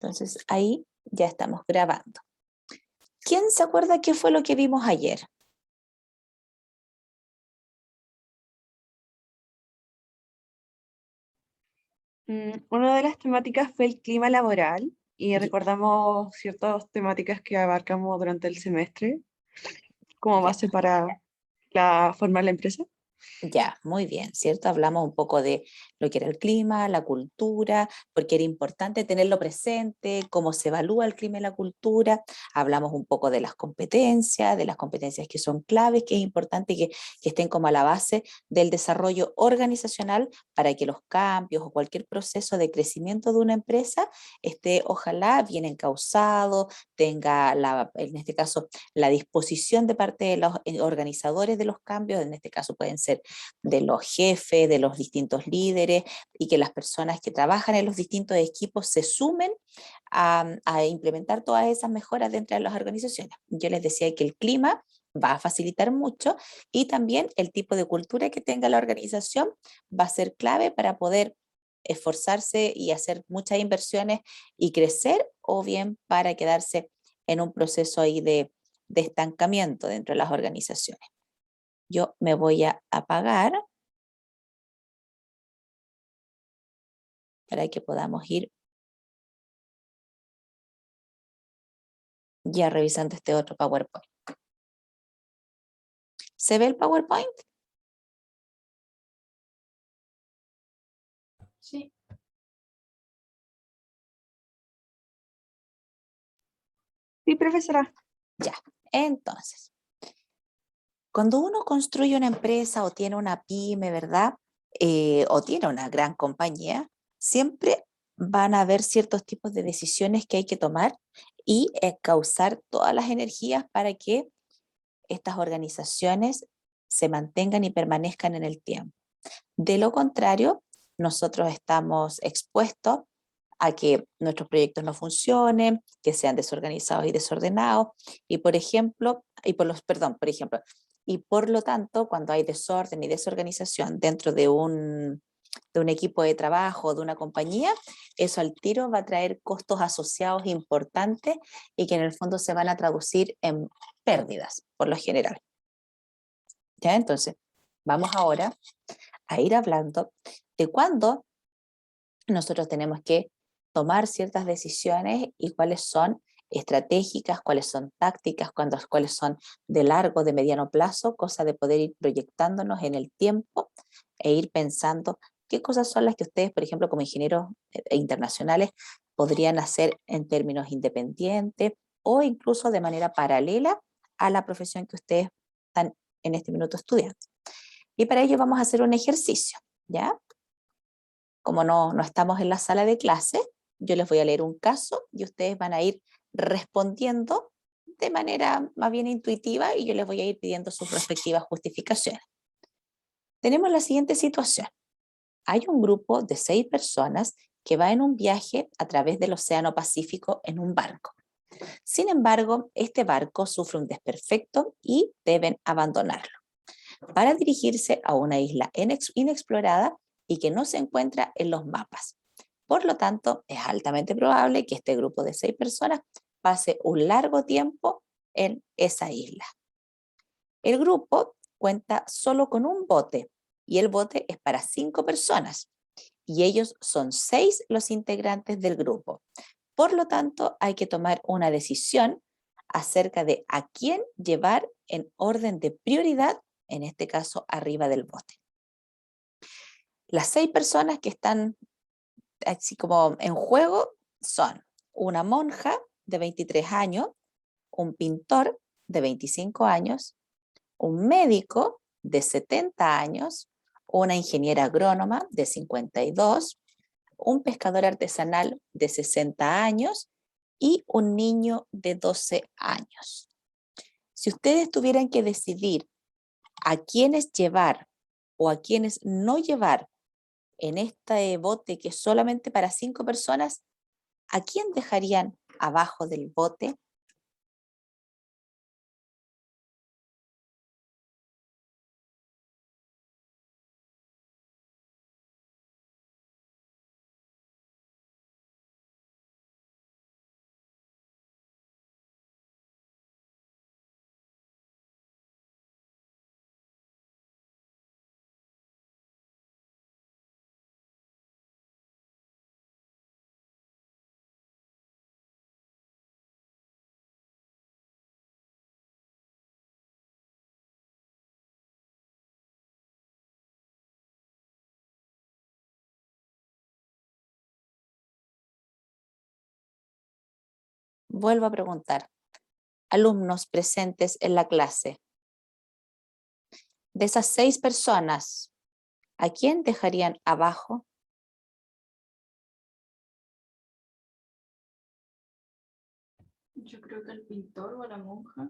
Entonces ahí ya estamos grabando. ¿Quién se acuerda qué fue lo que vimos ayer? Una de las temáticas fue el clima laboral y recordamos ciertas temáticas que abarcamos durante el semestre como Ya. base para formar la empresa. Ya, muy bien, ¿cierto? Hablamos un poco de lo que era el clima, la cultura, porque era importante tenerlo presente, cómo se evalúa el clima y la cultura. Hablamos un poco de las competencias que son claves, que es importante que estén como a la base del desarrollo organizacional para que los cambios o cualquier proceso de crecimiento de una empresa esté, ojalá, bien encauzado, tenga, en este caso, la disposición de parte de los organizadores de los cambios, en este caso pueden ser de los jefes, de los distintos líderes y que las personas que trabajan en los distintos equipos se sumen a implementar todas esas mejoras dentro de las organizaciones. Yo les decía que el clima va a facilitar mucho y también el tipo de cultura que tenga la organización va a ser clave para poder esforzarse y hacer muchas inversiones y crecer o bien para quedarse en un proceso ahí de estancamiento dentro de las organizaciones. Yo me voy a apagar para que podamos ir ya revisando este otro PowerPoint. ¿Se ve el PowerPoint? Sí. Sí, profesora. Ya. Entonces, cuando uno construye una empresa o tiene una pyme, ¿verdad? O tiene una gran compañía, siempre van a haber ciertos tipos de decisiones que hay que tomar y causar todas las energías para que estas organizaciones se mantengan y permanezcan en el tiempo. De lo contrario, nosotros estamos expuestos a que nuestros proyectos no funcionen, que sean desorganizados y desordenados, y por ejemplo, y por lo tanto, cuando hay desorden y desorganización dentro de un equipo de trabajo, de una compañía, eso al tiro va a traer costos asociados importantes y que en el fondo se van a traducir en pérdidas, por lo general. ¿Ya? Entonces, vamos ahora a ir hablando de cuándo nosotros tenemos que tomar ciertas decisiones y cuáles son estratégicas, cuáles son tácticas, cuáles son de largo, de mediano plazo, cosa de poder ir proyectándonos en el tiempo e ir pensando qué cosas son las que ustedes, por ejemplo, como ingenieros internacionales, podrían hacer en términos independientes o incluso de manera paralela a la profesión que ustedes están en este minuto estudiando. Y para ello vamos a hacer un ejercicio, ¿ya? Como no estamos en la sala de clase, yo les voy a leer un caso y ustedes van a ir respondiendo de manera más bien intuitiva y yo les voy a ir pidiendo sus respectivas justificaciones. Tenemos la siguiente situación. Hay un grupo de 6 personas que va en un viaje a través del Océano Pacífico en un barco. Sin embargo, este barco sufre un desperfecto y deben abandonarlo para dirigirse a una isla inexplorada y que no se encuentra en los mapas. Por lo tanto, es altamente probable que este grupo de 6 personas pase un largo tiempo en esa isla. El grupo cuenta solo con un bote y el bote es para 5 personas y ellos son 6 los integrantes del grupo. Por lo tanto, hay que tomar una decisión acerca de a quién llevar en orden de prioridad, en este caso arriba del bote. Las 6 personas que están así como en juego son una monja de 23 años, un pintor de 25 años, un médico de 70 años, una ingeniera agrónoma de 52, un pescador artesanal de 60 años y un niño de 12 años. Si ustedes tuvieran que decidir a quiénes llevar o a quiénes no llevar en este bote que es solamente para 5 personas, ¿a quién dejarían abajo del bote? Vuelvo a preguntar. Alumnos presentes en la clase. De esas 6 personas, ¿a quién dejarían abajo? Yo creo que el pintor o la monja.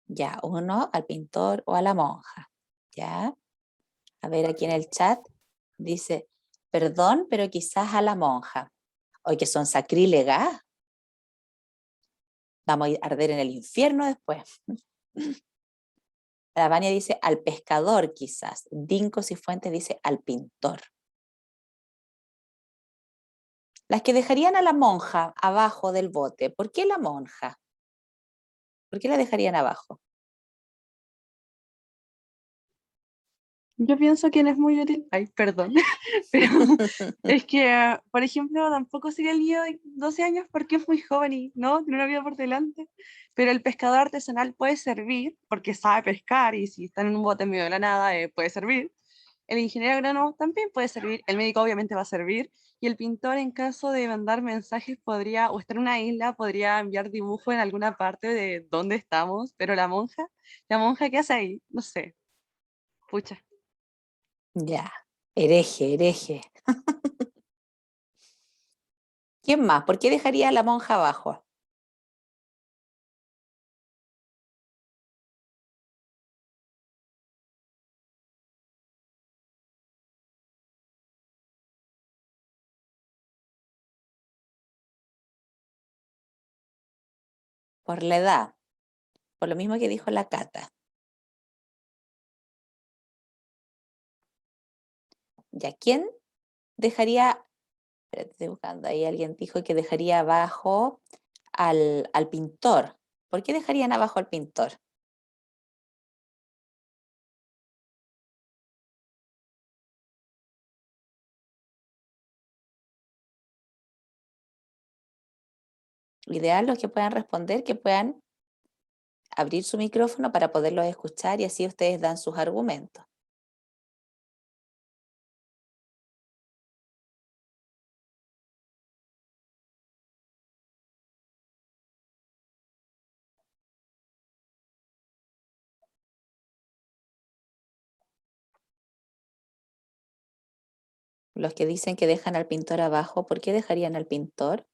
Ya, uno al pintor o a la monja. Ya. A ver, aquí en el chat dice, perdón, pero quizás a la monja. Hoy que son sacrílegas. Vamos a arder en el infierno después. La Vania dice al pescador quizás. Dinco Cifuentes dice al pintor. Las que dejarían a la monja abajo del bote. ¿Por qué la monja? ¿Por qué la dejarían abajo? Yo pienso que no es muy útil. Ay, perdón. Pero es que, por ejemplo, tampoco sería el niño de 12 años porque es muy joven y no tiene una vida por delante. Pero el pescador artesanal puede servir porque sabe pescar y si está en un bote en medio de la nada, puede servir. El ingeniero agrónomo también puede servir. El médico obviamente va a servir. Y el pintor, en caso de mandar mensajes, podría, o estar en una isla, podría enviar dibujo en alguna parte de donde estamos. Pero la monja, ¿qué hace ahí? No sé. Pucha. Ya, hereje, hereje. ¿Quién más? ¿Por qué dejaría a la monja abajo? Por la edad, por lo mismo que dijo la Cata. ¿Ya quién dejaría? Espérate, estoy buscando. Ahí alguien dijo que dejaría abajo al pintor. ¿Por qué dejarían abajo al pintor? Lo ideal, los que puedan responder, que puedan abrir su micrófono para poderlos escuchar y así ustedes dan sus argumentos. Los que dicen que dejan al pintor abajo, ¿por qué dejarían al pintor?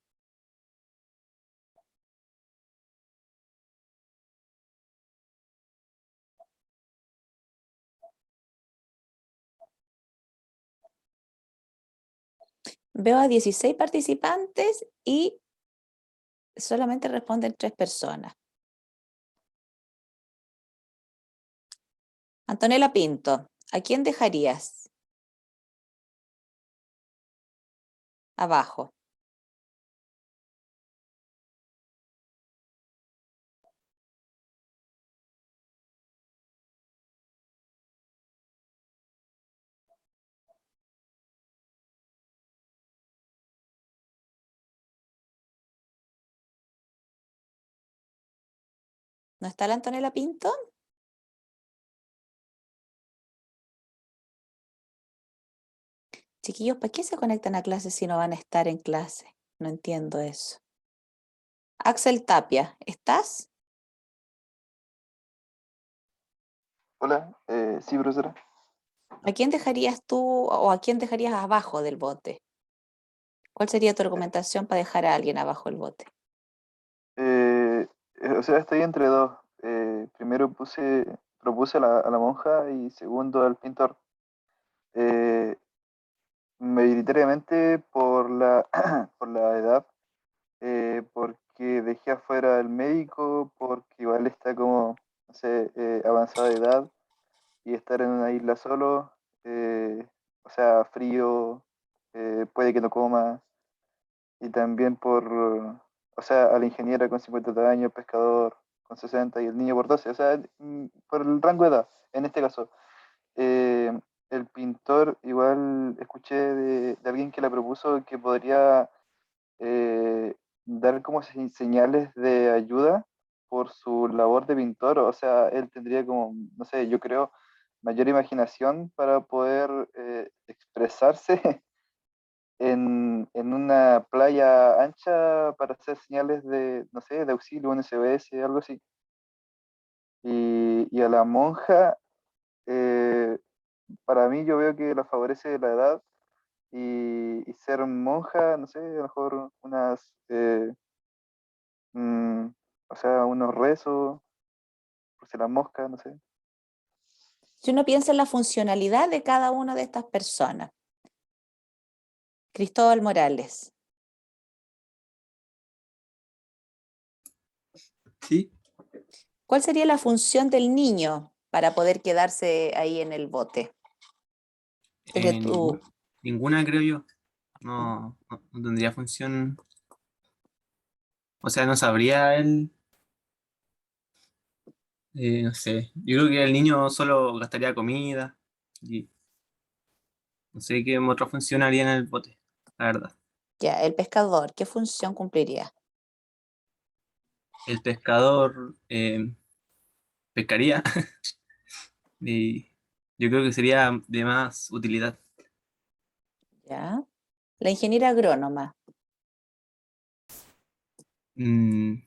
Veo a 16 participantes y solamente responden 3 personas. Antonella Pinto, ¿a quién dejarías abajo? ¿No está la Antonella Pinto? Chiquillos, ¿para qué se conectan a clase si no van a estar en clase? No entiendo eso. Axel Tapia, ¿estás? Hola, sí, profesora. ¿A quién dejarías tú o a quién dejarías abajo del bote? ¿Cuál sería tu argumentación para dejar a alguien abajo del bote? O sea, estoy entre dos. Primero propuse a la monja y segundo al pintor. Eh, Mayoritariamente por por la edad, porque dejé afuera al médico, porque igual está como, no sé, avanzada de edad y estar en una isla solo, o sea, frío, puede que no coma. Y también o sea, a la ingeniera con 50 años, el pescador con 60 y el niño por 12, o sea, por el rango de edad, en este caso. Eh, el pintor, igual escuché de alguien que le propuso que podría dar como señales de ayuda por su labor de pintor, o sea, él tendría como, no sé, yo creo, mayor imaginación para poder expresarse en una playa ancha para hacer señales de, no sé, de auxilio, un SOS, algo así. Y a la monja, eh, para mí yo veo que la favorece la edad y ser monja, no sé, a lo mejor unas, mm, o sea, unos rezos, por si las moscas, no sé. Si uno piensa en la funcionalidad de cada una de estas personas, Cristóbal Morales, Sí, ¿cuál sería la función del niño para poder quedarse ahí en el bote? Desde tu, ninguna creo yo. No tendría función. O sea, no sabría él. No sé. Yo creo que el niño solo gastaría comida. Y no sé qué otra función haría en el bote, la verdad. ya, el pescador, ¿qué función cumpliría? El pescador pescaría y yo creo que sería de más utilidad. Ya. La ingeniera agrónoma, Mm,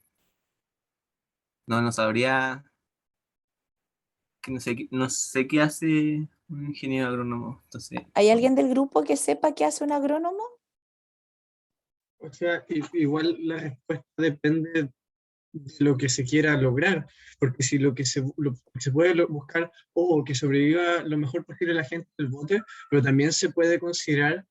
no sabría. Que no sé qué hace un ingeniero agrónomo. Entonces, ¿hay no. alguien del grupo que sepa qué hace un agrónomo? O sea, igual la respuesta depende de lo que se quiera lograr, porque si lo que se puede buscar o que sobreviva lo mejor posible la gente del bote, pero también se puede considerar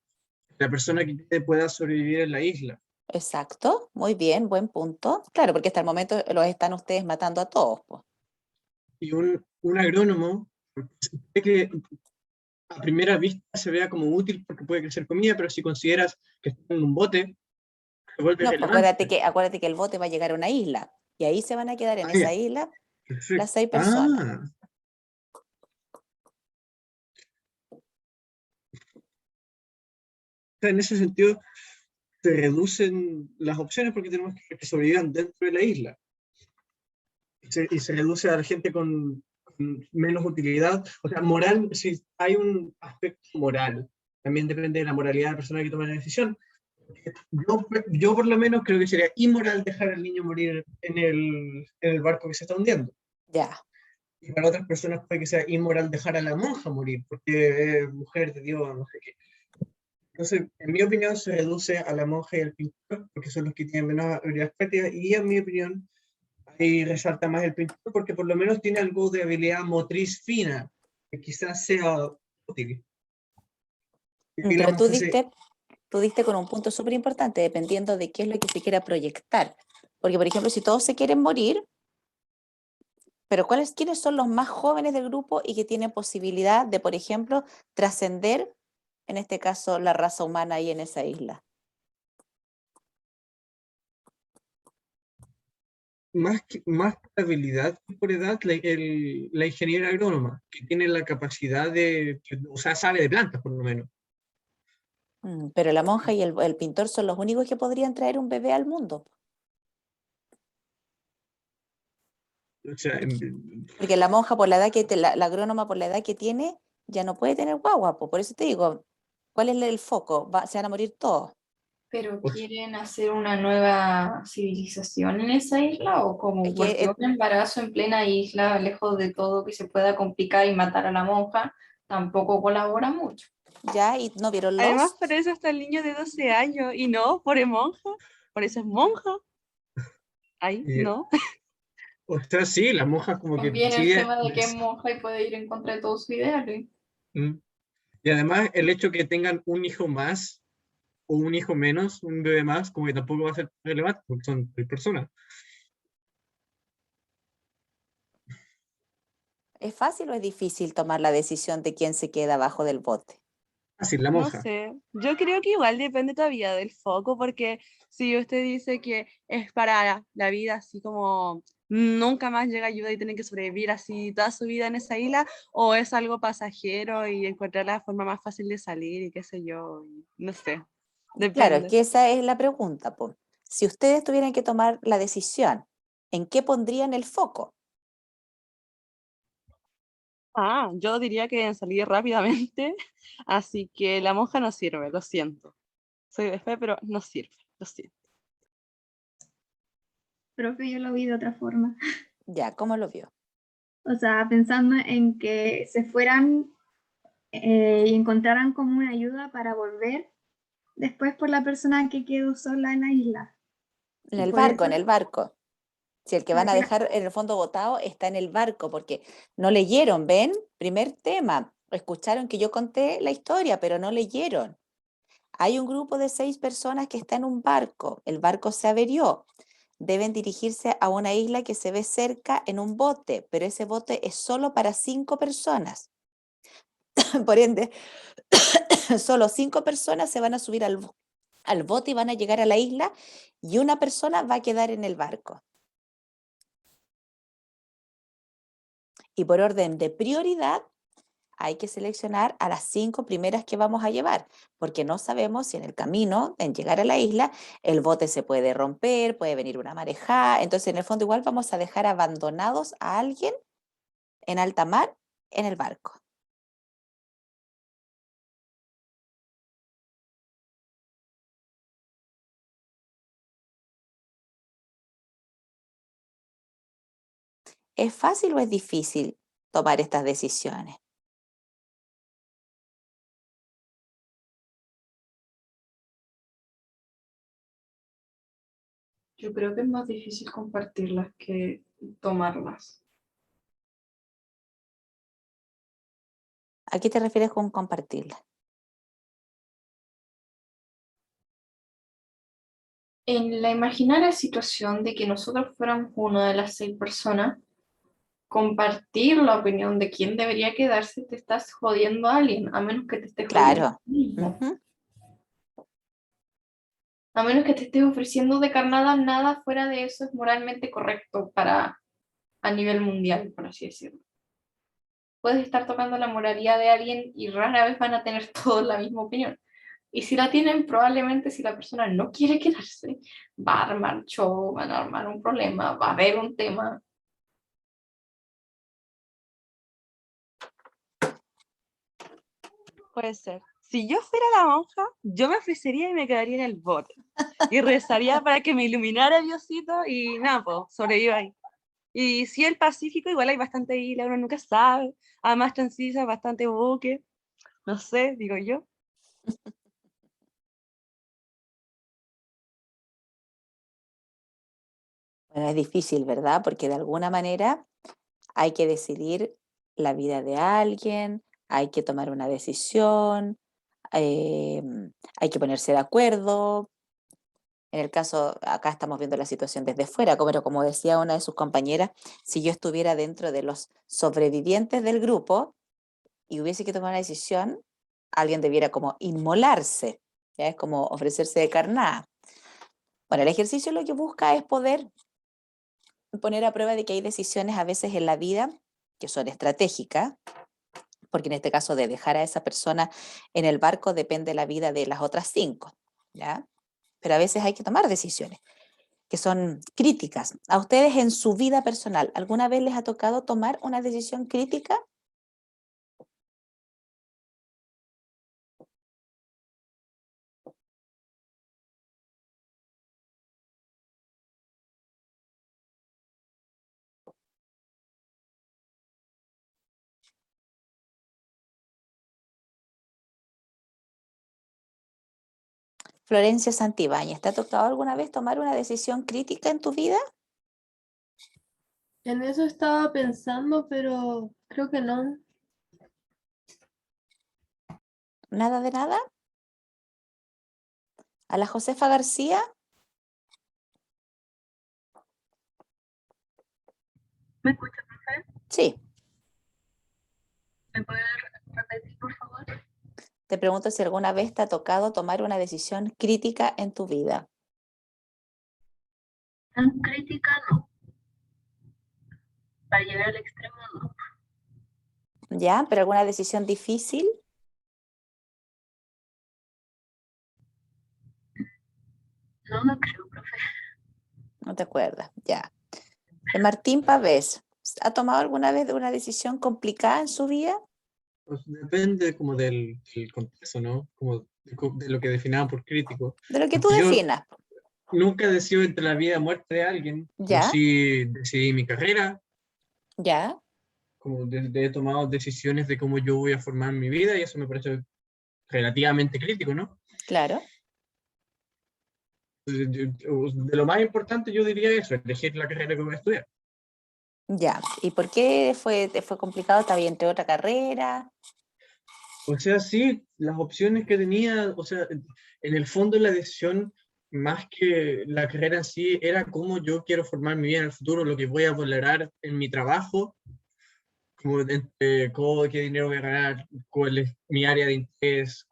que la persona que quede pueda sobrevivir en la isla. Exacto, muy bien, buen punto. Claro, porque hasta el momento los están ustedes matando a todos, pues. Y un agrónomo, puede que a primera vista se vea como útil porque puede crecer comida, pero si consideras que está en un bote, se vuelve No, pues relevante. acuérdate que el bote va a llegar a una isla y ahí se van a quedar en Ah, esa ya, isla las perfecto. 6 personas. Ah, o sea, en ese sentido se reducen las opciones porque tenemos que sobrevivan dentro de la isla. Y se reduce a la gente con menos utilidad. O sea, moral, si hay un aspecto moral, también depende de la moralidad de la persona que toma la decisión. Yo por lo menos creo que sería inmoral dejar al niño morir en el barco que se está hundiendo. Ya, Y para otras personas puede que sea inmoral dejar a la monja morir, porque es mujer de Dios, no sé qué. Entonces, en mi opinión, se reduce a la monja y al pintor, porque son los que tienen menos habilidades prácticas, y en mi opinión, ahí resalta más el pintor, porque por lo menos tiene algo de habilidad motriz fina, que quizás sea útil. Y la pero monja se... tú diste con un punto súper importante, dependiendo de qué es lo que se quiera proyectar. Porque, por ejemplo, si todos se quieren morir, pero quiénes son los más jóvenes del grupo y que tienen posibilidad de, por ejemplo, trascender, en este caso, la raza humana ahí en esa isla? más que habilidad que por edad, la ingeniera agrónoma, que tiene la capacidad o sea, sabe de plantas por lo menos. Pero la monja y el pintor son los únicos que podrían traer un bebé al mundo. O sea, Porque la monja, por la edad la agrónoma, por la edad que tiene, ya no puede tener guagua, po. Por eso te digo, ¿cuál es el foco? Se van a morir todos. ¿Pero pues, quieren hacer una nueva civilización en esa isla o Es cómo? que, Porque un embarazo en plena isla, lejos de todo que se pueda complicar y matar a la monja, tampoco colabora mucho. ya, y no vieron Además, Lost. para eso está el niño de 12 años y no, por monja. Por eso es monja. Ay, y, no. o sea, sí, la monja como que También el decide, tema de que es monja y puede ir en contra de todos sus ideales. mm, y además el hecho que tengan un hijo más o un hijo menos, un bebé más, como que tampoco va a ser relevante, porque son 3 personas. ¿Es fácil o es difícil tomar la decisión de quién se queda abajo del bote? Así, la No monja. sé, yo creo que igual depende todavía del foco, porque si usted dice que es para la vida así como nunca más llega ayuda y tienen que sobrevivir así toda su vida en esa isla, o es algo pasajero y encontrar la forma más fácil de salir y qué sé yo, y no sé, Claro, es depende. que esa es la pregunta, po. Si ustedes tuvieran que tomar la decisión, ¿en qué pondrían el foco? Yo diría que en salir rápidamente, así que la monja no sirve, lo siento. soy de fe, pero no sirve, lo siento. Profe, yo lo vi de otra forma. Ya, ¿cómo lo vio? O sea, pensando en que se fueran y encontraran como una ayuda para volver después por la persona que quedó sola en la isla. En Y el por barco, eso- en el barco. Si el que van a dejar en el fondo botado está en el barco, porque no leyeron, ¿ven? Primer tema. Escucharon que yo conté la historia, pero no leyeron. Hay un grupo de 6 personas que está en un barco. El barco se averió. Deben dirigirse a una isla que se ve cerca en un bote, pero ese bote es solo para 5 personas. Por ende, solo 5 personas se van a subir al bote y van a llegar a la isla y una persona va a quedar en el barco. Y por orden de prioridad, hay que seleccionar a las 5 primeras que vamos a llevar, porque no sabemos si en el camino, en llegar a la isla, el bote se puede romper, puede venir una marejada. Entonces, en el fondo, igual vamos a dejar abandonados a alguien en alta mar en el barco. ¿Es fácil o es difícil tomar estas decisiones? Yo creo que es más difícil compartirlas que tomarlas. ¿A qué te refieres con compartirla? En la imaginaria situación de que nosotros fuéramos una de las 6 personas, compartir la opinión de quién debería quedarse, te estás jodiendo a alguien, a menos que te estés jodiendo a Claro. ti mismo. Ujú. A menos que te estés ofreciendo de carnada, nada fuera de eso es moralmente correcto para a nivel mundial, por así decirlo. Puedes estar tocando la moralidad de alguien y rara vez van a tener todos la misma opinión. Y si la tienen, probablemente si la persona no quiere quedarse, va a armar show, van a armar un problema, va a haber un tema. Puede ser. Si yo fuera la monja, yo me ofrecería y me quedaría en el bote. Y rezaría para que me iluminara Diosito y nada, pues, sobreviva ahí. Y si el Pacífico, igual hay bastante isla, uno nunca sabe. Además, Transisa, bastante buque. No sé, digo yo. Bueno, es difícil, ¿verdad? Porque de alguna manera hay que decidir la vida de alguien, hay que tomar una decisión, hay que ponerse de acuerdo. En el caso, acá estamos viendo la situación desde fuera, pero como decía una de sus compañeras, si yo estuviera dentro de los sobrevivientes del grupo y hubiese que tomar una decisión, alguien debiera como inmolarse, ¿ya? Es como ofrecerse de carnada. Bueno, el ejercicio lo que busca es poder poner a prueba de que hay decisiones a veces en la vida que son estratégicas, porque en este caso de dejar a esa persona en el barco depende la vida de las otras 5, ¿ya? Pero a veces hay que tomar decisiones que son críticas. ¿A ustedes en su vida personal alguna vez les ha tocado tomar una decisión crítica? Florencia Santibáñez, ¿te ha tocado alguna vez tomar una decisión crítica en tu vida? En eso estaba pensando, pero creo que no. ¿Nada de nada? ¿A la Josefa García? ¿Me escucha, profe? Sí. ¿Me puede repetir, por favor? Te pregunto si alguna vez te ha tocado tomar una decisión crítica en tu vida. Tan crítica no. Para llegar al extremo no. ¿Ya? ¿Pero alguna decisión difícil? No, no creo, profe. No te acuerdas, ya. Martín Pavés, ¿ha tomado alguna vez una decisión complicada en su vida? Pues depende como del contexto, ¿no? Como de lo que definaban por crítico. De lo que tú Porque yo definas. nunca decido entre la vida y muerte de alguien, pero ¿Ya? sí decidí mi carrera, ¿Ya? como he tomado decisiones de cómo yo voy a formar mi vida y eso me parece relativamente crítico, ¿no? Claro. De lo más importante yo diría eso, elegir la carrera que voy a estudiar. Ya. ¿Y por qué te fue complicado? ¿Te había entre otra carrera? O sea, sí, las opciones que tenía, o sea, en el fondo la decisión, más que la carrera en sí, era cómo yo quiero formar mi vida en el futuro, lo que voy a valorar en mi trabajo, como qué dinero voy a ganar, cuál es mi área de interés,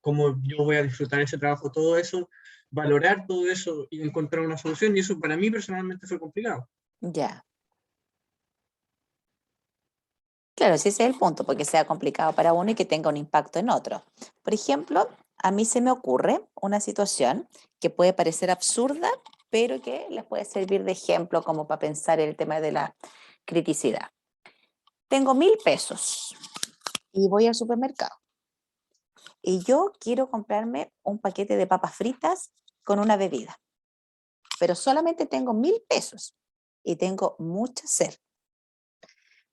cómo yo voy a disfrutar ese trabajo, todo eso, valorar todo eso y encontrar una solución, y eso para mí personalmente fue complicado. Ya. Claro, sí, ese es el punto, porque sea complicado para uno y que tenga un impacto en otro. Por ejemplo, a mí se me ocurre una situación que puede parecer absurda, pero que les puede servir de ejemplo como para pensar el tema de la criticidad. Tengo 1.000 pesos y voy al supermercado y yo quiero comprarme un paquete de papas fritas con una bebida, pero solamente tengo 1.000 pesos y tengo mucha sed.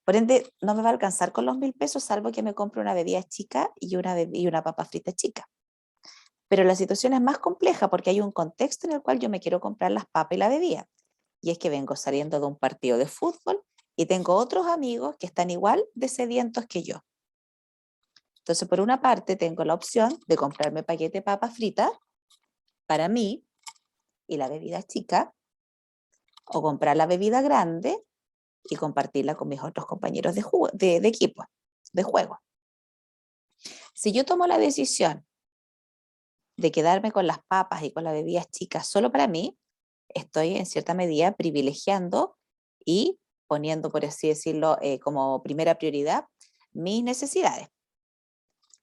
Por ende, no me va a alcanzar con los 1.000 pesos, salvo que me compre una bebida chica y una papa frita chica. Pero la situación es más compleja porque hay un contexto en el cual yo me quiero comprar las papas y la bebida. Y es que vengo saliendo de un partido de fútbol y tengo otros amigos que están igual de sedientos que yo. Entonces, por una parte, tengo la opción de comprarme paquete de papas fritas para mí y la bebida chica, o comprar la bebida grande y compartirla con mis otros compañeros de equipo, de juego. Si yo tomo la decisión de quedarme con las papas y con las bebidas chicas solo para mí, estoy en cierta medida privilegiando y poniendo, por así decirlo, como primera prioridad mis necesidades.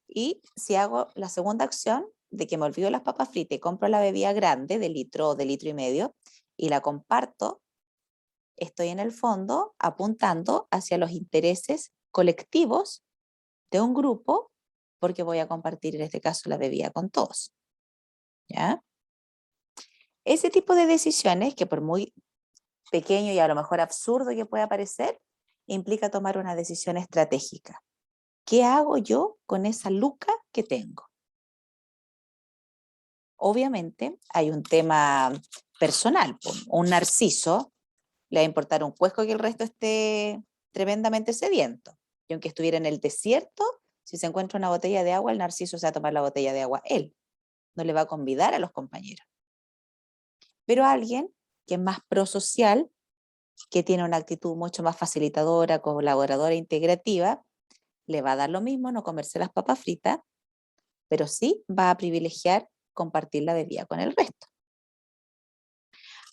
Y si hago la segunda acción de que me olvido las papas fritas y compro la bebida grande de litro o de litro y medio y la comparto, estoy en el fondo apuntando hacia los intereses colectivos de un grupo porque voy a compartir en este caso la bebida con todos. ¿Ya? Ese tipo de decisiones, que por muy pequeño y a lo mejor absurdo que pueda parecer, implica tomar una decisión estratégica. ¿Qué hago yo con esa luca que tengo? Obviamente hay un tema personal. Un narciso le va a importar un cuesco que el resto esté tremendamente sediento. Y aunque estuviera en el desierto, si se encuentra una botella de agua, el narciso se va a tomar la botella de agua él. No le va a convidar a los compañeros. Pero alguien que es más prosocial, que tiene una actitud mucho más facilitadora, colaboradora, integrativa, le va a dar lo mismo no comerse las papas fritas, pero sí va a privilegiar compartir la bebida con el resto.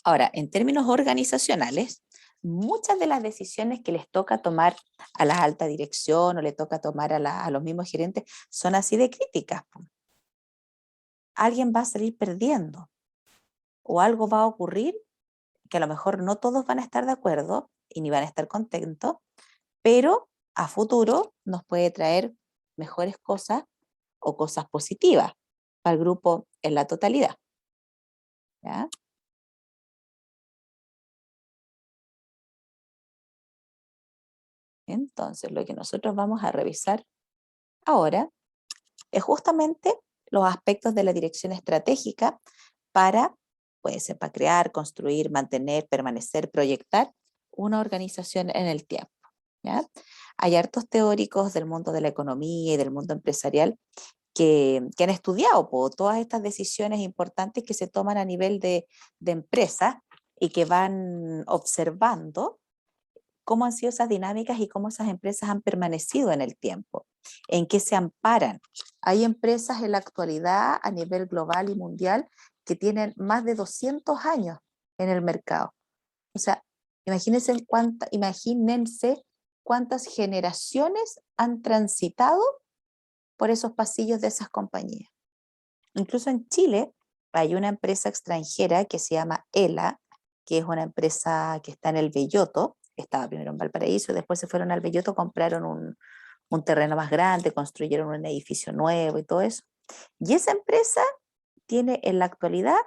Ahora, en términos organizacionales, muchas de las decisiones que les toca tomar a la alta dirección o le toca tomar a los mismos gerentes son así de críticas. Alguien va a salir perdiendo o algo va a ocurrir que a lo mejor no todos van a estar de acuerdo y ni van a estar contentos, pero a futuro nos puede traer mejores cosas o cosas positivas para el grupo en la totalidad. ¿Ya? Entonces, lo que nosotros vamos a revisar ahora es justamente los aspectos de la dirección estratégica puede ser para crear, construir, mantener, permanecer, proyectar una organización en el tiempo. ¿Ya? Hay hartos teóricos del mundo de la economía y del mundo empresarial que han estudiado todas estas decisiones importantes que se toman a nivel de empresa y que van observando cómo han sido esas dinámicas y cómo esas empresas han permanecido en el tiempo, en qué se amparan. Hay empresas en la actualidad a nivel global y mundial que tienen más de 200 años en el mercado. O sea, imagínense cuántas generaciones han transitado por esos pasillos de esas compañías. Incluso en Chile hay una empresa extranjera que se llama ELA, que es una empresa que está en el Belloto, estaba primero en Valparaíso, después se fueron al Belloto, compraron un terreno más grande, construyeron un edificio nuevo y todo eso. Y esa empresa tiene en la actualidad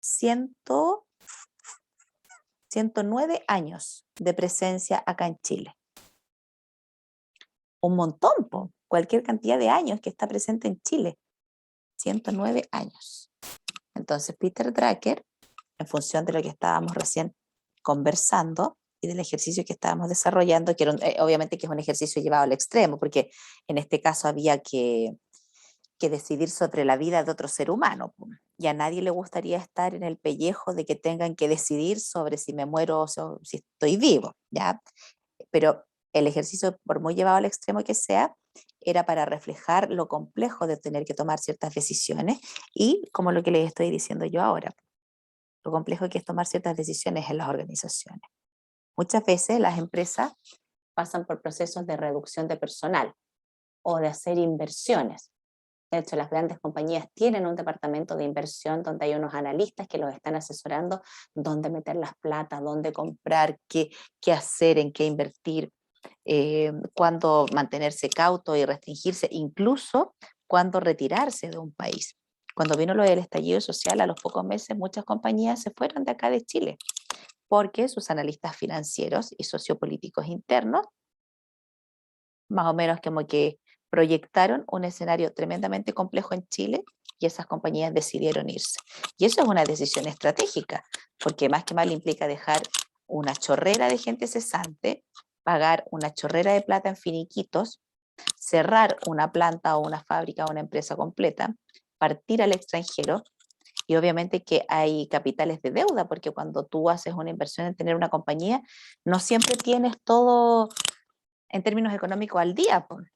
109 años de presencia acá en Chile. Un montón, po. Cualquier cantidad de años que está presente en Chile. 109 años. Entonces, Peter Drucker, en función de lo que estábamos recién conversando y del ejercicio que estábamos desarrollando, que era obviamente que es un ejercicio llevado al extremo, porque en este caso había que decidir sobre la vida de otro ser humano. Po. Y a nadie le gustaría estar en el pellejo de que tengan que decidir sobre si me muero o si estoy vivo, ¿ya? Pero el ejercicio, por muy llevado al extremo que sea, era para reflejar lo complejo de tener que tomar ciertas decisiones y como lo que les estoy diciendo yo ahora, lo complejo que es tomar ciertas decisiones en las organizaciones. Muchas veces las empresas pasan por procesos de reducción de personal o de hacer inversiones. De hecho, las grandes compañías tienen un departamento de inversión donde hay unos analistas que los están asesorando dónde meter las plata, dónde comprar, qué hacer, en qué invertir, cuándo mantenerse cauto y restringirse, incluso cuándo retirarse de un país. Cuando vino lo del estallido social, a los pocos meses muchas compañías se fueron de acá de Chile porque sus analistas financieros y sociopolíticos internos más o menos como que proyectaron un escenario tremendamente complejo en Chile y esas compañías decidieron irse. Y eso es una decisión estratégica, porque más que mal implica dejar una chorrera de gente cesante, pagar una chorrera de plata en finiquitos, cerrar una planta o una fábrica o una empresa completa, partir al extranjero y obviamente que hay capitales de deuda, porque cuando tú haces una inversión en tener una compañía, no siempre tienes todo en términos económicos al día. Pues.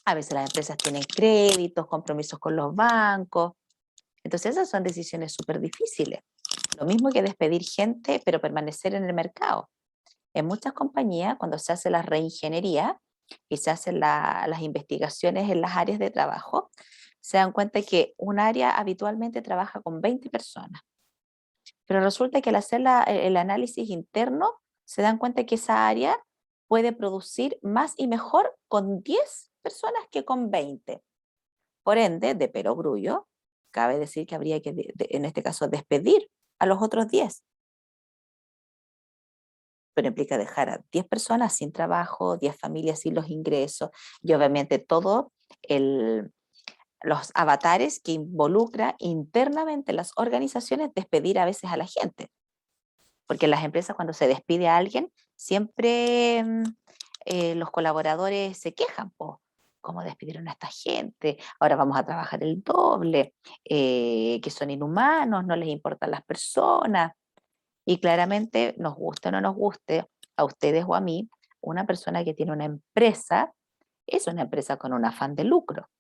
A veces las empresas tienen créditos, compromisos con los bancos. Entonces esas son decisiones súper difíciles. Lo mismo que despedir gente, pero permanecer en el mercado. En muchas compañías, cuando se hace la reingeniería y se hacen las investigaciones en las áreas de trabajo, se dan cuenta que un área habitualmente trabaja con 20 personas. Pero resulta que al hacer el análisis interno, se dan cuenta que esa área puede producir más y mejor con 10 personas que con 20. Por ende, de perogrullo, cabe decir que habría que, en este caso, despedir a los otros 10. Pero implica dejar a 10 personas sin trabajo, 10 familias sin los ingresos y obviamente todo los avatares que involucra internamente las organizaciones despedir a veces a la gente. Porque en las empresas cuando se despide a alguien, siempre los colaboradores se quejan, po, ¿cómo despidieron a esta gente? Ahora vamos a trabajar el doble, que son inhumanos, no les importan las personas. Y claramente, nos guste o no nos guste, a ustedes o a mí, una persona que tiene una empresa es una empresa con un afán de lucro.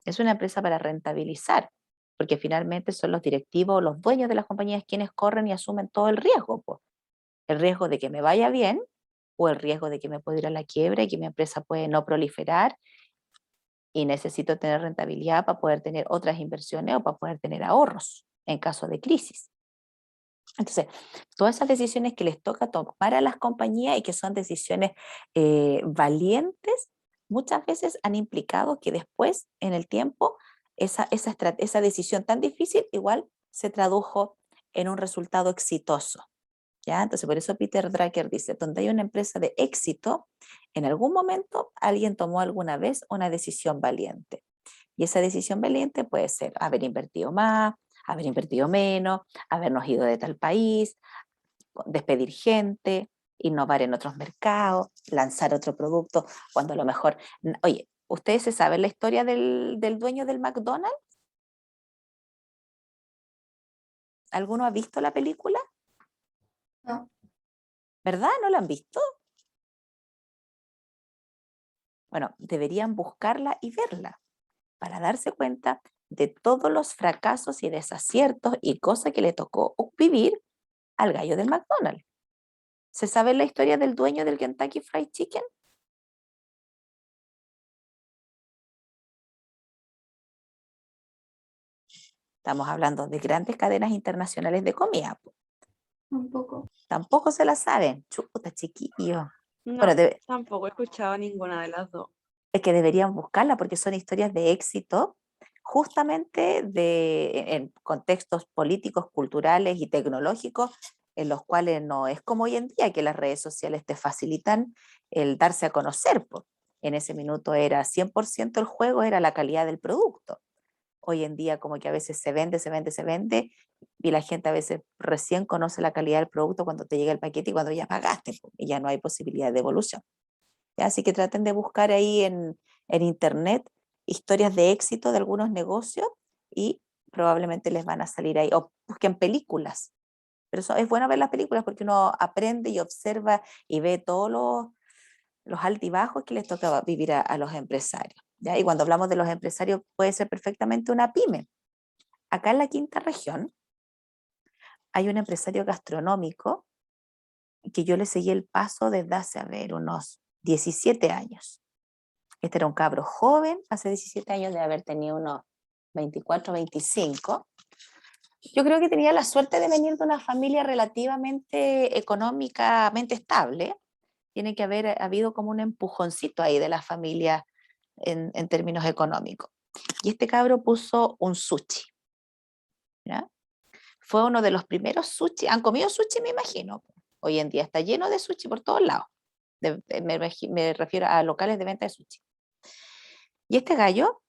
Es una empresa para rentabilizar, porque finalmente son los directivos, los dueños de las compañías quienes corren y asumen todo el riesgo, po. El riesgo de que me vaya bien o el riesgo de que me pueda ir a la quiebra y que mi empresa puede no proliferar y necesito tener rentabilidad para poder tener otras inversiones o para poder tener ahorros en caso de crisis. Entonces, todas esas decisiones que les toca tomar a las compañías y que son decisiones valientes, muchas veces han implicado que después, en el tiempo, esa decisión tan difícil igual se tradujo en un resultado exitoso. ¿Ya? Entonces, por eso Peter Drucker dice, donde hay una empresa de éxito, en algún momento alguien tomó alguna vez una decisión valiente. Y esa decisión valiente puede ser haber invertido más, haber invertido menos, habernos ido de tal país, despedir gente, innovar en otros mercados, lanzar otro producto, cuando a lo mejor... Oye, ¿ustedes se saben la historia del dueño del McDonald's? ¿Alguno ha visto la película? No. ¿Verdad? ¿No la han visto? Bueno, deberían buscarla y verla para darse cuenta de todos los fracasos y desaciertos y cosas que le tocó vivir al gallo del McDonald's. ¿Se sabe la historia del dueño del Kentucky Fried Chicken? Estamos hablando de grandes cadenas internacionales de comida. Un poco. Tampoco se la saben. Chuta, chiquillo. No, Bueno, tampoco he escuchado ninguna de las dos. es que deberían buscarla porque son historias de éxito justamente en contextos políticos, culturales y tecnológicos, en los cuales no es como hoy en día, que las redes sociales te facilitan el darse a conocer. Po. En ese minuto era 100% el juego, era la calidad del producto. Hoy en día como que a veces se vende, y la gente a veces recién conoce la calidad del producto cuando te llega el paquete y cuando ya pagaste, po, y ya no hay posibilidad de devolución. ¿Ya? Así que traten de buscar ahí en internet historias de éxito de algunos negocios y probablemente les van a salir ahí. O busquen películas. Pero es bueno ver las películas porque uno aprende y observa y ve todos los altibajos que les toca vivir a los empresarios. ¿Ya? Y cuando hablamos de los empresarios puede ser perfectamente una pyme. Acá en la quinta región hay un empresario gastronómico que yo le seguí el paso desde hace, a ver, unos 17 años. Este era un cabro joven, hace 17 años de haber tenido unos 24, 25. Yo creo que tenía la suerte de venir de una familia relativamente económicamente estable. Tiene que haber habido como un empujoncito ahí de la familia en términos económicos. Y este cabro puso un sushi. ¿Ya? Fue uno de los primeros sushi. ¿Han comido sushi? Me imagino. Hoy en día está lleno de sushi por todos lados. Me refiero a locales de venta de sushi. Y este gallo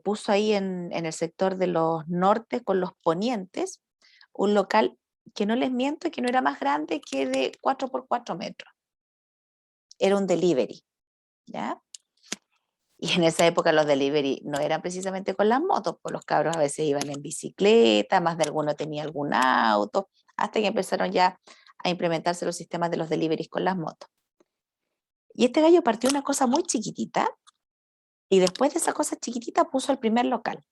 puso ahí en el sector de los nortes con los ponientes un local que no les miento, que no era más grande que de 4x4 metros. Era un delivery, ¿ya? Y en esa época los delivery no eran precisamente con las motos, pues los cabros a veces iban en bicicleta, más de alguno tenía algún auto, hasta que empezaron ya a implementarse los sistemas de los deliveries con las motos. Y este gallo partió una cosa muy chiquitita, y después de esa cosa chiquitita puso el primer local.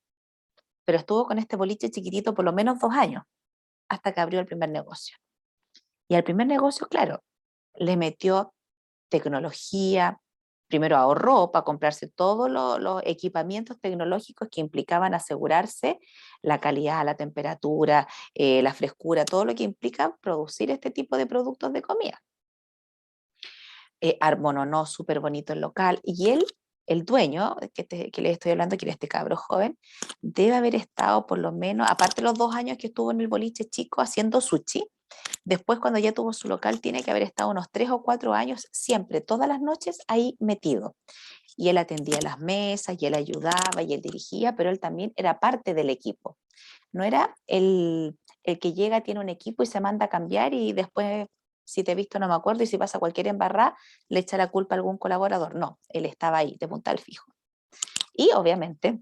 Pero estuvo con este boliche chiquitito por lo menos 2 años, hasta que abrió el primer negocio. Y al primer negocio, claro, le metió tecnología, primero ahorró para comprarse todos los equipamientos tecnológicos que implicaban asegurarse la calidad, la temperatura, la frescura, todo lo que implica producir este tipo de productos de comida. Armononó súper bonito el local, y él, el dueño, que les estoy hablando, que era este cabro joven, debe haber estado por lo menos, aparte de los 2 años que estuvo en el boliche chico haciendo sushi, después cuando ya tuvo su local tiene que haber estado unos 3 o 4 años, siempre, todas las noches ahí metido. Y él atendía las mesas, y él ayudaba, y él dirigía, pero él también era parte del equipo. No era el que llega, tiene un equipo y se manda a cambiar, y después, si te he visto no me acuerdo, y si pasa cualquier embarrada, le echa la culpa a algún colaborador. No, él estaba ahí, de punta al fijo. Y obviamente,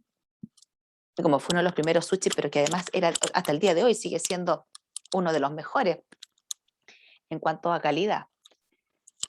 como fue uno de los primeros sushi, pero que además era, hasta el día de hoy sigue siendo uno de los mejores en cuanto a calidad.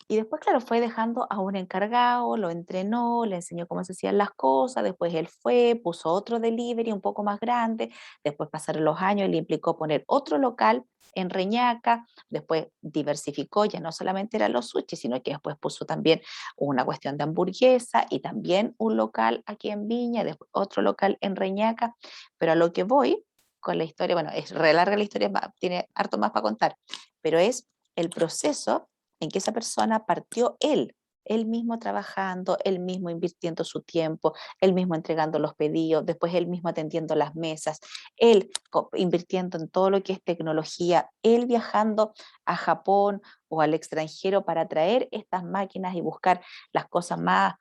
Y después, claro, fue dejando a un encargado, lo entrenó, le enseñó cómo se hacían las cosas, después él fue, puso otro delivery un poco más grande, después pasaron los años y le implicó poner otro local en Reñaca, después diversificó, ya no solamente eran los sushi, sino que después puso también una cuestión de hamburguesa y también un local aquí en Viña, después otro local en Reñaca, pero a lo que voy con la historia, bueno, es re larga la historia, tiene harto más para contar, pero es el proceso en que esa persona partió él mismo trabajando, él mismo invirtiendo su tiempo, él mismo entregando los pedidos, después él mismo atendiendo las mesas, él invirtiendo en todo lo que es tecnología, él viajando a Japón o al extranjero para traer estas máquinas y buscar las cosas más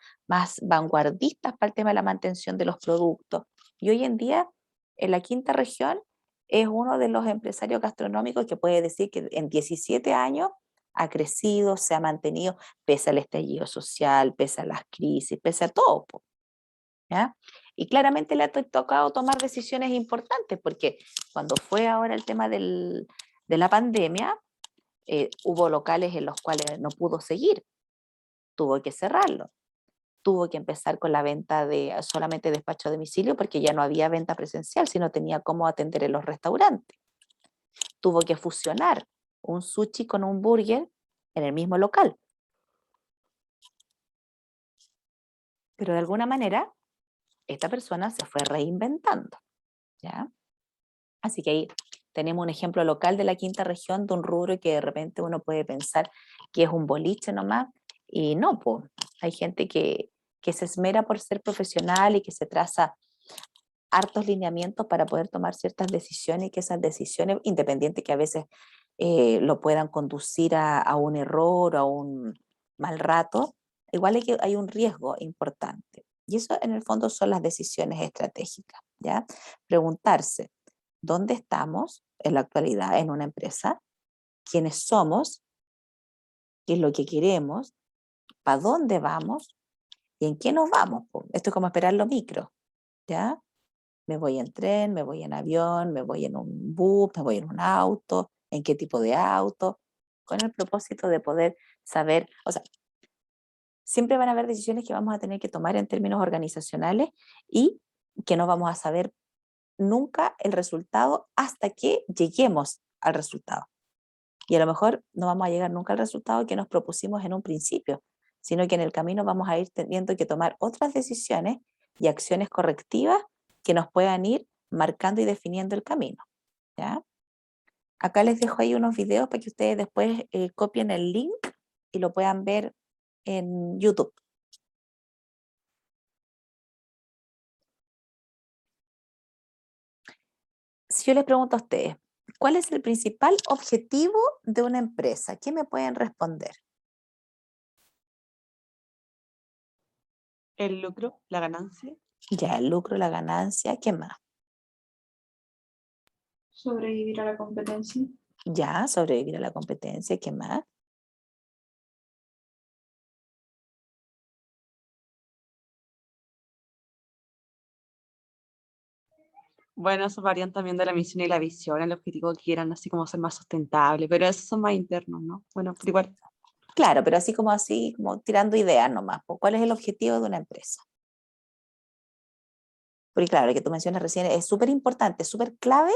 vanguardistas para el tema de la mantención de los productos. Y hoy en día, en la quinta región, es uno de los empresarios gastronómicos que puede decir que en 17 años ha crecido, se ha mantenido, pese al estallido social, pese a las crisis, pese a todo, ¿ya? Y claramente le ha tocado tomar decisiones importantes, porque cuando fue ahora el tema de la pandemia, hubo locales en los cuales no pudo seguir, tuvo que cerrarlo, tuvo que empezar con la venta de solamente despacho a domicilio, porque ya no había venta presencial, sino tenía cómo atender en los restaurantes. Tuvo que fusionar un sushi con un burger en el mismo local. Pero de alguna manera, esta persona se fue reinventando, ¿ya? Así que ahí tenemos un ejemplo local de la quinta región, de un rubro que de repente uno puede pensar que es un boliche nomás, y no, pues hay gente que se esmera por ser profesional y que se traza hartos lineamientos para poder tomar ciertas decisiones y que esas decisiones, independiente que a veces lo puedan conducir a un error o a un mal rato, igual hay un riesgo importante. Y eso en el fondo son las decisiones estratégicas, ¿ya? Preguntarse, ¿dónde estamos en la actualidad en una empresa? ¿Quiénes somos? ¿Qué es lo que queremos? ¿Para dónde vamos? ¿Y en qué nos vamos? Esto es como esperar los micros, ¿ya? Me voy en tren, me voy en avión, me voy en un bus, me voy en un auto, en qué tipo de auto, con el propósito de poder saber, o sea, siempre van a haber decisiones que vamos a tener que tomar en términos organizacionales y que no vamos a saber nunca el resultado hasta que lleguemos al resultado. Y a lo mejor no vamos a llegar nunca al resultado que nos propusimos en un principio, sino que en el camino vamos a ir teniendo que tomar otras decisiones y acciones correctivas que nos puedan ir marcando y definiendo el camino, ¿ya? Acá les dejo ahí unos videos para que ustedes después copien el link y lo puedan ver en YouTube. Si yo les pregunto a ustedes, ¿cuál es el principal objetivo de una empresa? ¿Qué me pueden responder? El lucro, la ganancia. Ya, el lucro, la ganancia, ¿qué más? Sobrevivir a la competencia. Ya, sobrevivir a la competencia, ¿qué más? Bueno, eso varían también de la misión y la visión, el objetivo que quieran, así como ser más sustentable, pero esos son más internos, ¿no? Bueno, pero igual, Claro, pero así, como tirando ideas nomás. Pues, ¿cuál es el objetivo de una empresa? Porque claro, lo que tú mencionas recién es súper importante, súper clave,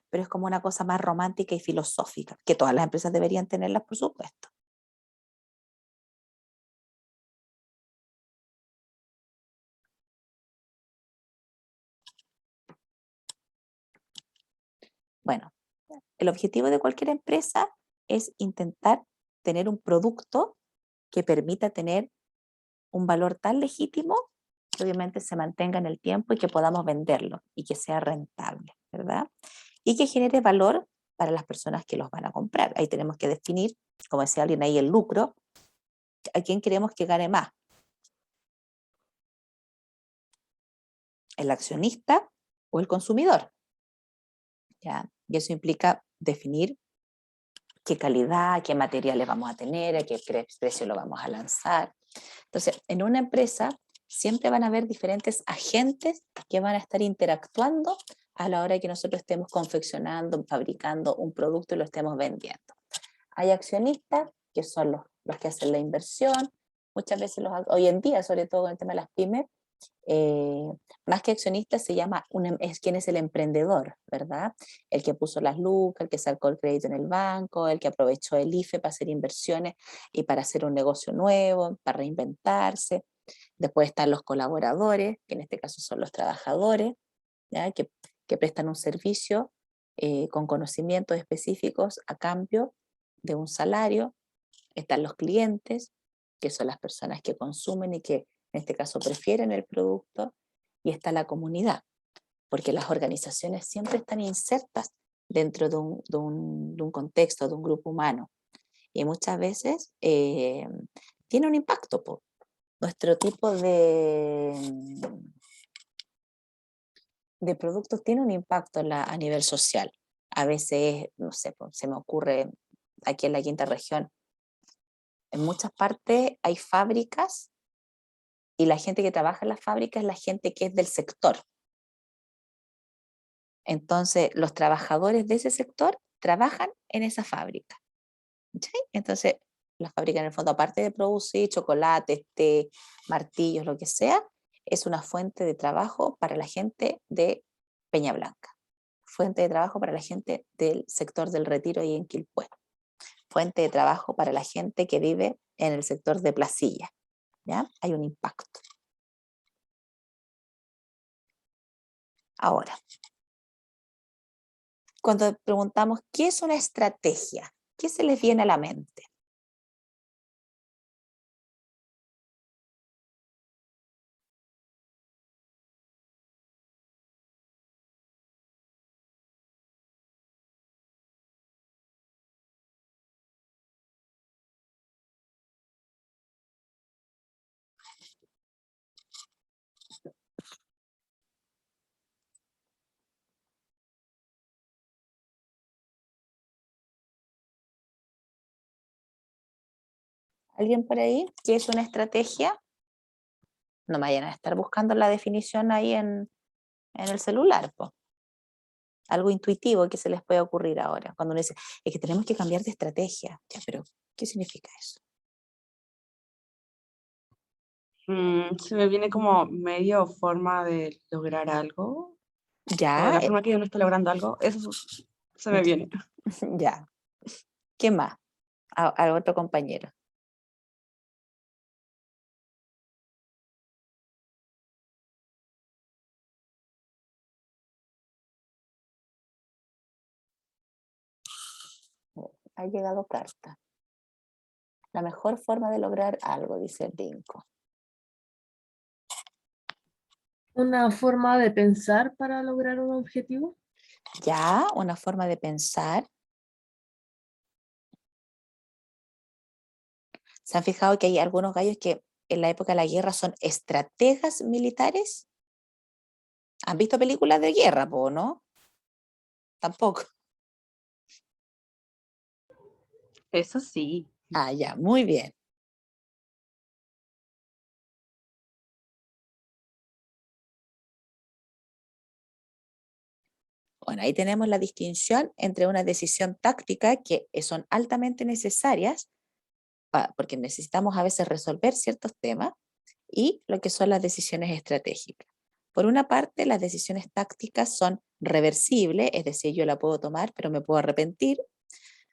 pero es como una cosa más romántica y filosófica, que todas las empresas deberían tenerlas, por supuesto. Bueno, el objetivo de cualquier empresa es intentar tener un producto que permita tener un valor tan legítimo que obviamente se mantenga en el tiempo y que podamos venderlo y que sea rentable, ¿verdad? Y que genere valor para las personas que los van a comprar. Ahí tenemos que definir, como decía alguien ahí, el lucro, a quién queremos que gane más, el accionista o el consumidor, ¿ya? Y eso implica definir qué calidad, qué materiales vamos a tener, a qué precio lo vamos a lanzar. Entonces, en una empresa siempre van a haber diferentes agentes que van a estar interactuando a la hora que nosotros estemos confeccionando, fabricando un producto y lo estemos vendiendo. Hay accionistas, que son los que hacen la inversión, muchas veces hoy en día, sobre todo con el tema de las pymes, más que accionista se llama, es quien es el emprendedor, ¿verdad? El que puso las lucas, el que sacó el crédito en el banco, el que aprovechó el IFE para hacer inversiones y para hacer un negocio nuevo, para reinventarse. Después están los colaboradores, que en este caso son los trabajadores, ¿ya? Que prestan un servicio con conocimientos específicos a cambio de un salario. Están los clientes, que son las personas que consumen y que en este caso prefieren el producto, y está la comunidad, porque las organizaciones siempre están insertas dentro de un contexto, de un grupo humano, y muchas veces tiene un impacto. Nuestro tipo de productos tiene un impacto a nivel social. A veces, no sé, se me ocurre aquí en la quinta región, en muchas partes hay fábricas y la gente que trabaja en las fábricas es la gente que es del sector. Entonces, los trabajadores de ese sector trabajan en esa fábrica. ¿Sí? Entonces, la fábrica en el fondo, aparte de producir chocolates, té, martillos, lo que sea, es una fuente de trabajo para la gente de Peña Blanca, fuente de trabajo para la gente del sector del Retiro y en Quilpué, fuente de trabajo para la gente que vive en el sector de Placilla. ¿Ya? Hay un impacto. Ahora, cuando preguntamos qué es una estrategia, ¿qué se les viene a la mente? ¿Alguien por ahí? ¿Qué es una estrategia? No me vayan a estar buscando la definición ahí en el celular, po. Algo intuitivo que se les puede ocurrir ahora. Cuando uno dice, es que tenemos que cambiar de estrategia. Ya, pero ¿qué significa eso? Se me viene como medio forma de lograr algo, o de Ya, la forma que uno está logrando algo, eso se me viene. ya. ¿Qué más? A otro compañero. Ha llegado carta. La mejor forma de lograr algo, dice el Dinko. Una forma de pensar para lograr un objetivo. Ya, una forma de pensar. ¿Se han fijado que hay algunos gallos que en la época de la guerra son estrategas militares? ¿Han visto películas de guerra, po, no? Tampoco. Eso sí. Ah, ya, muy bien. Bueno, ahí tenemos la distinción entre una decisión táctica que son altamente necesarias porque necesitamos a veces resolver ciertos temas y lo que son las decisiones estratégicas. Por una parte, las decisiones tácticas son reversibles, es decir, yo la puedo tomar, pero me puedo arrepentir,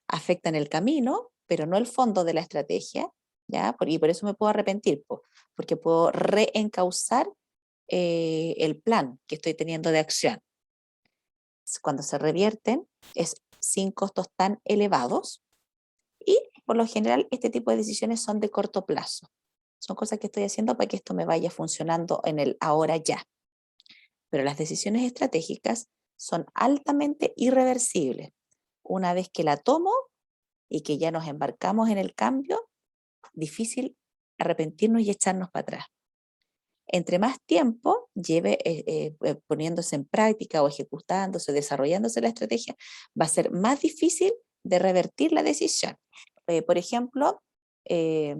afectan el camino, pero no el fondo de la estrategia, ¿ya? Y por eso me puedo arrepentir, porque puedo reencauzar el plan que estoy teniendo de acción. Cuando se revierten, es sin costos tan elevados y por lo general este tipo de decisiones son de corto plazo. Son cosas que estoy haciendo para que esto me vaya funcionando en el ahora ya. Pero las decisiones estratégicas son altamente irreversibles. Una vez que la tomo y que ya nos embarcamos en el cambio, difícil arrepentirnos y echarnos para atrás. Entre más tiempo lleve poniéndose en práctica o ejecutándose, desarrollándose la estrategia, va a ser más difícil de revertir la decisión. Por ejemplo, de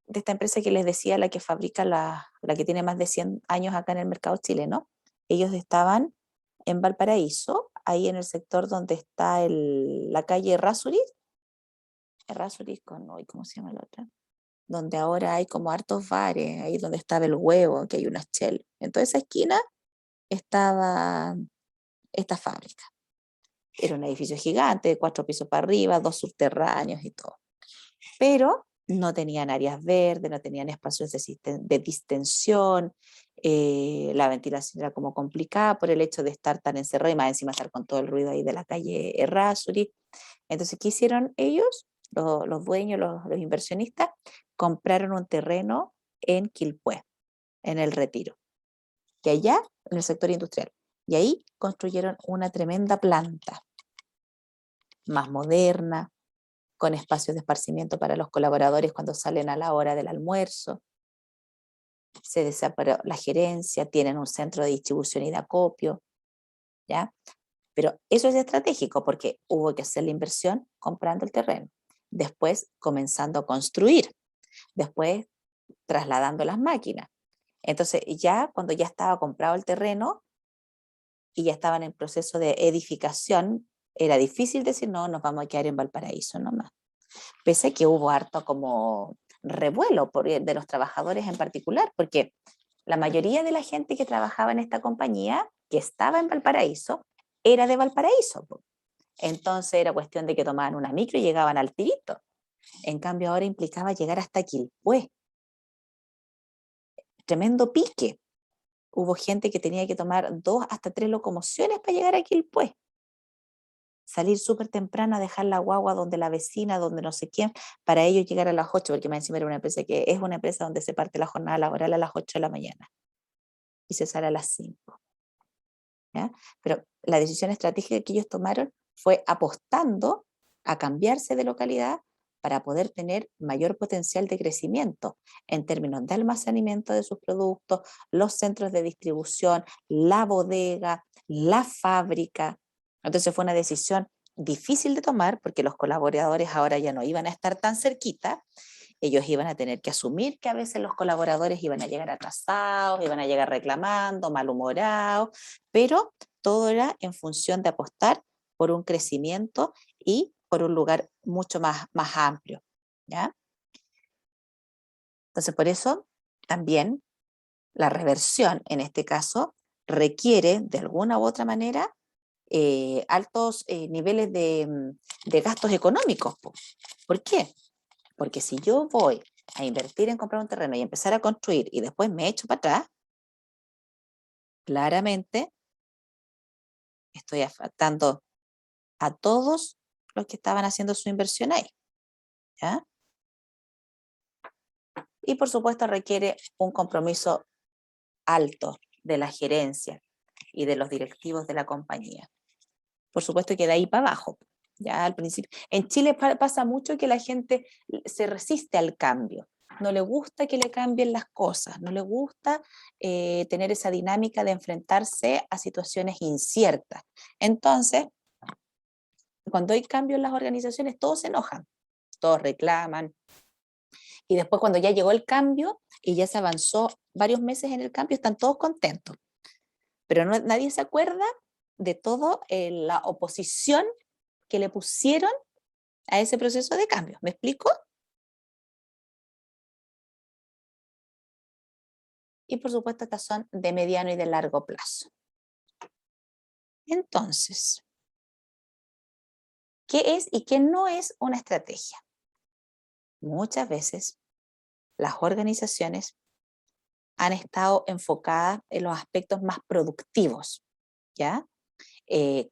esta empresa que les decía, la que fabrica la que tiene más de 100 años acá en el mercado chileno, ellos estaban en Valparaíso, ahí en el sector donde está la calle Errázuriz con, ¿cómo se llama la otra? Donde ahora hay como hartos bares, ahí donde estaba el huevo, que hay unas chelas. En toda esa esquina estaba esta fábrica. Era un edificio gigante, de 4 pisos para arriba, 2 subterráneos y todo. Pero no tenían áreas verdes, no tenían espacios de distensión, la ventilación era como complicada por el hecho de estar tan encerrado y más encima estar con todo el ruido ahí de la calle Errázuriz. Entonces, ¿qué hicieron ellos? Los dueños, los inversionistas, compraron un terreno en Quilpué, en el Retiro, que allá, en el sector industrial. Y ahí construyeron una tremenda planta, más moderna, con espacios de esparcimiento para los colaboradores cuando salen a la hora del almuerzo. Se desaparó la gerencia, tienen un centro de distribución y de acopio, ¿ya? Pero eso es estratégico porque hubo que hacer la inversión comprando el terreno, después comenzando a construir, después trasladando las máquinas. Entonces ya cuando ya estaba comprado el terreno y ya estaban en proceso de edificación, era difícil decir, no, nos vamos a quedar en Valparaíso nomás. Pese a que hubo harto como revuelo de los trabajadores en particular, porque la mayoría de la gente que trabajaba en esta compañía, que estaba en Valparaíso, era de Valparaíso. Entonces era cuestión de que tomaban una micro y llegaban al tirito. En cambio ahora implicaba llegar hasta Quilpué. Tremendo pique. Hubo gente que tenía que tomar 2 hasta 3 locomociones para llegar a Quilpué. Salir súper temprano a dejar la guagua donde la vecina, donde no sé quién, para ellos llegar a las 8, porque más encima era una empresa que es una empresa donde se parte la jornada laboral a las 8 de la mañana y se sale a las 5. ¿Ya? Pero la decisión estratégica que ellos tomaron fue apostando a cambiarse de localidad para poder tener mayor potencial de crecimiento en términos de almacenamiento de sus productos, los centros de distribución, la bodega, la fábrica. Entonces fue una decisión difícil de tomar porque los colaboradores ahora ya no iban a estar tan cerquita. Ellos iban a tener que asumir que a veces los colaboradores iban a llegar atrasados, iban a llegar reclamando, malhumorados, pero todo era en función de apostar por un crecimiento y por un lugar mucho más amplio, ¿ya? Entonces, por eso también la reversión, en este caso, requiere de alguna u otra manera altos niveles de gastos económicos. ¿Por qué? Porque si yo voy a invertir en comprar un terreno y empezar a construir y después me echo para atrás, claramente estoy afectando a todos los que estaban haciendo su inversión ahí, ¿ya? Y por supuesto requiere un compromiso alto de la gerencia y de los directivos de la compañía. Por supuesto que de ahí para abajo, ya al principio. En Chile pasa mucho que la gente se resiste al cambio. No le gusta que le cambien las cosas, no le gusta tener esa dinámica de enfrentarse a situaciones inciertas. Entonces, cuando hay cambios en las organizaciones, todos se enojan, todos reclaman. Y después cuando ya llegó el cambio y ya se avanzó varios meses en el cambio, están todos contentos. Pero nadie se acuerda de toda la oposición que le pusieron a ese proceso de cambio. ¿Me explico? Y por supuesto estas son de mediano y de largo plazo. Entonces, ¿qué es y qué no es una estrategia? Muchas veces las organizaciones han estado enfocadas en los aspectos más productivos, ¿ya?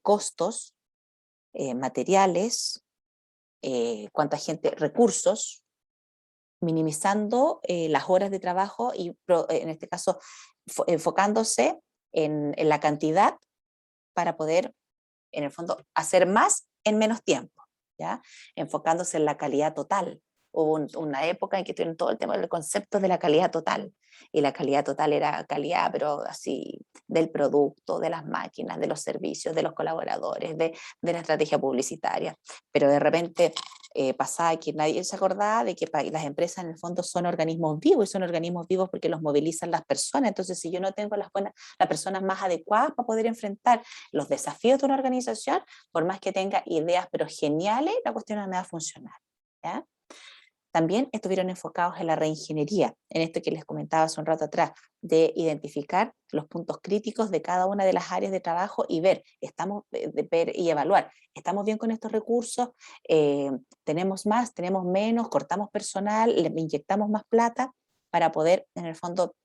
Costos, materiales, cuánta gente, recursos, minimizando las horas de trabajo y en este caso enfocándose en la cantidad para poder, en el fondo, hacer más en menos tiempo, ¿ya? Enfocándose en la calidad total. Hubo una época en que tuvieron todo el tema del concepto de la calidad total, y la calidad total era calidad, pero así, del producto, de las máquinas, de los servicios, de los colaboradores, de la estrategia publicitaria, pero de repente pasaba que nadie se acordaba de que las empresas en el fondo son organismos vivos, y son organismos vivos porque los movilizan las personas. Entonces, si yo no tengo las personas más adecuadas para poder enfrentar los desafíos de una organización, por más que tenga ideas pero geniales, la cuestión no me va a funcionar, ¿ya? También estuvieron enfocados en la reingeniería, en esto que les comentaba hace un rato atrás, de identificar los puntos críticos de cada una de las áreas de trabajo y ver y evaluar, ¿estamos bien con estos recursos? ¿Tenemos más? ¿Tenemos menos? ¿Cortamos personal? ¿Le inyectamos más plata? Para poder, en el fondo,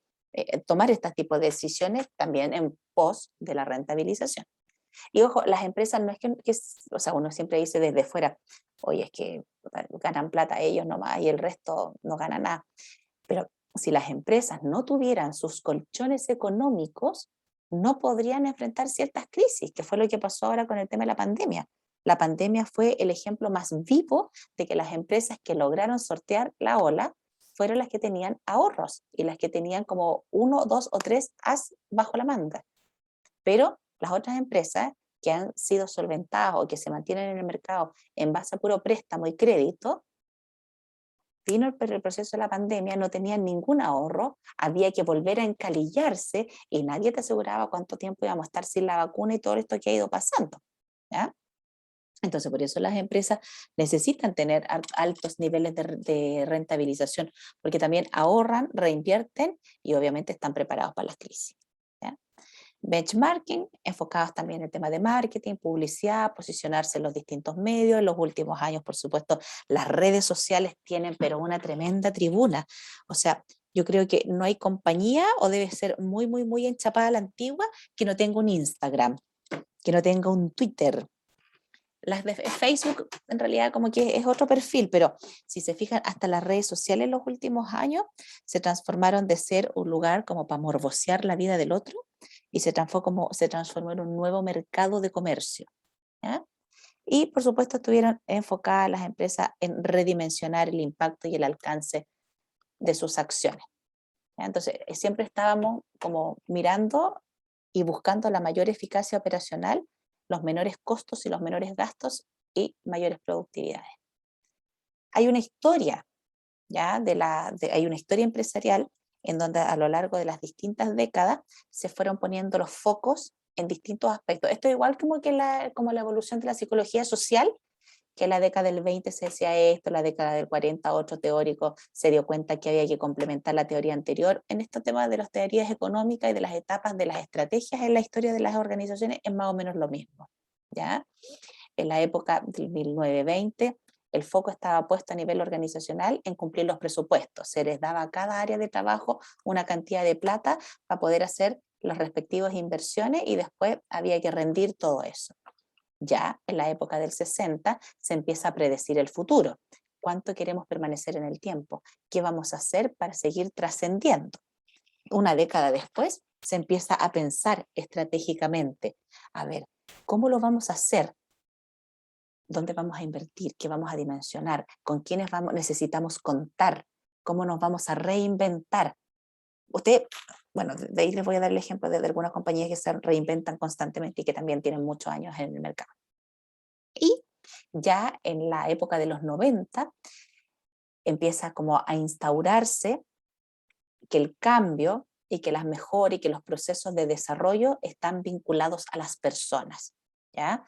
tomar este tipo de decisiones también en pos de la rentabilización. Y ojo, las empresas no es que o sea, uno siempre dice desde fuera, oye, es que ganan plata ellos nomás y el resto no gana nada. Pero si las empresas no tuvieran sus colchones económicos, no podrían enfrentar ciertas crisis, que fue lo que pasó ahora con el tema de la pandemia. La pandemia fue el ejemplo más vivo de que las empresas que lograron sortear la ola fueron las que tenían ahorros y las que tenían como 1, 2 o 3 as bajo la manga. Pero las otras empresas que han sido solventadas o que se mantienen en el mercado en base a puro préstamo y crédito, vino el proceso de la pandemia, no tenían ningún ahorro, había que volver a encalillarse y nadie te aseguraba cuánto tiempo íbamos a estar sin la vacuna y todo esto que ha ido pasando, ¿ya? Entonces, por eso las empresas necesitan tener altos niveles de rentabilización, porque también ahorran, reinvierten y obviamente están preparados para las crisis, ¿ya? Benchmarking, enfocados también en el tema de marketing, publicidad, posicionarse en los distintos medios. En los últimos años, por supuesto, las redes sociales tienen pero una tremenda tribuna. O sea, yo creo que no hay compañía, o debe ser muy, muy, muy enchapada a la antigua, que no tenga un Instagram, que no tenga un Twitter. Las de Facebook en realidad como que es otro perfil, pero si se fijan, hasta las redes sociales en los últimos años se transformaron de ser un lugar como para morbosear la vida del otro y se transformó en un nuevo mercado de comercio, ¿ya? Y por supuesto estuvieron enfocadas las empresas en redimensionar el impacto y el alcance de sus acciones, ¿ya? Entonces siempre estábamos como mirando y buscando la mayor eficacia operacional los menores costos y los menores gastos y mayores productividades. Hay una historia, ¿ya? Hay una historia empresarial en donde a lo largo de las distintas décadas se fueron poniendo los focos en distintos aspectos. Esto es igual como la evolución de la psicología social, que en la década del 20 se decía esto, la década del 40 otro teórico se dio cuenta que había que complementar la teoría anterior. En este tema de las teorías económicas y de las etapas de las estrategias en la historia de las organizaciones es más o menos lo mismo, ¿ya? En la época del 1920, el foco estaba puesto a nivel organizacional en cumplir los presupuestos. Se les daba a cada área de trabajo una cantidad de plata para poder hacer las respectivas inversiones y después había que rendir todo eso. Ya en la época del 60 se empieza a predecir el futuro. ¿Cuánto queremos permanecer en el tiempo? ¿Qué vamos a hacer para seguir trascendiendo? Una década después se empieza a pensar estratégicamente. A ver, ¿cómo lo vamos a hacer? ¿Dónde vamos a invertir? ¿Qué vamos a dimensionar? ¿Con quiénes necesitamos contar? ¿Cómo nos vamos a reinventar? Usted, bueno, de ahí les voy a dar el ejemplo de algunas compañías que se reinventan constantemente y que también tienen muchos años en el mercado. Y ya en la época de los 90 empieza como a instaurarse que el cambio y que las mejoras y que los procesos de desarrollo están vinculados a las personas, ¿ya?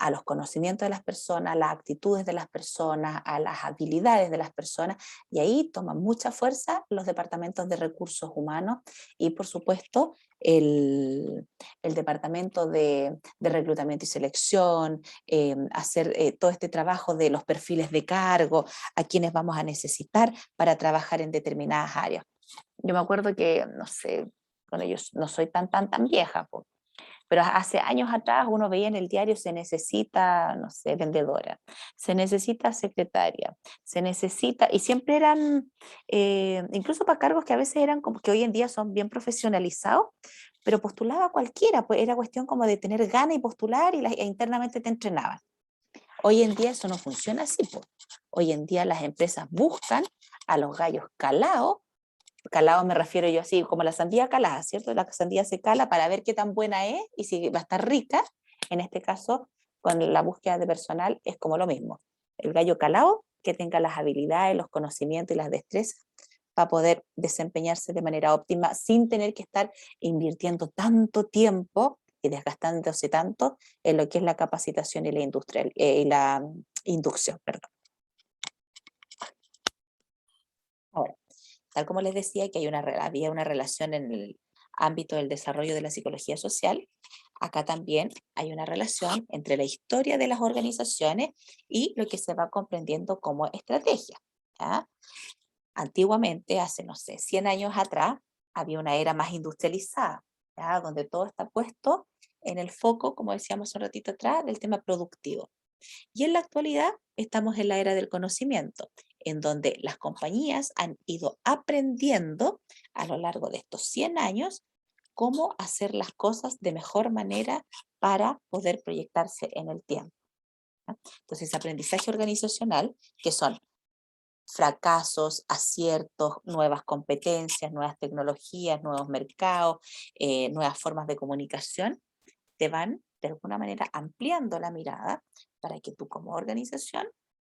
A los conocimientos de las personas, a las actitudes de las personas, a las habilidades de las personas, y ahí toman mucha fuerza los departamentos de recursos humanos y por supuesto el departamento de reclutamiento y selección, hacer todo este trabajo de los perfiles de cargo, a quienes vamos a necesitar para trabajar en determinadas áreas. Yo me acuerdo que, no sé, bueno, yo no soy tan vieja, pues, pero hace años atrás uno veía en el diario se necesita, no sé, vendedora, se necesita secretaria, se necesita, y siempre eran, incluso para cargos que a veces eran como que hoy en día son bien profesionalizados, pero postulaba cualquiera, pues era cuestión como de tener ganas y postular e internamente te entrenaban. Hoy en día eso no funciona así, pues. Hoy en día las empresas buscan a los gallos calados. Calado me refiero yo así, como la sandía calada, ¿cierto? La sandía se cala para ver qué tan buena es y si va a estar rica. En este caso, con la búsqueda de personal es como lo mismo. El gallo calado que tenga las habilidades, los conocimientos y las destrezas para poder desempeñarse de manera óptima sin tener que estar invirtiendo tanto tiempo y desgastándose tanto en lo que es la capacitación y la inducción, perdón. Ahora, tal como les decía que había una relación en el ámbito del desarrollo de la psicología social, acá también hay una relación entre la historia de las organizaciones y lo que se va comprendiendo como estrategia, ¿ya? Antiguamente, hace, no sé, 100 años atrás, había una era más industrializada, ¿ya? Donde todo está puesto en el foco, como decíamos un ratito atrás, del tema productivo. Y en la actualidad estamos en la era del conocimiento, en donde las compañías han ido aprendiendo a lo largo de estos 100 años cómo hacer las cosas de mejor manera para poder proyectarse en el tiempo, ¿no? Entonces, aprendizaje organizacional, que son fracasos, aciertos, nuevas competencias, nuevas tecnologías, nuevos mercados, nuevas formas de comunicación, te van de alguna manera ampliando la mirada para que tú como organización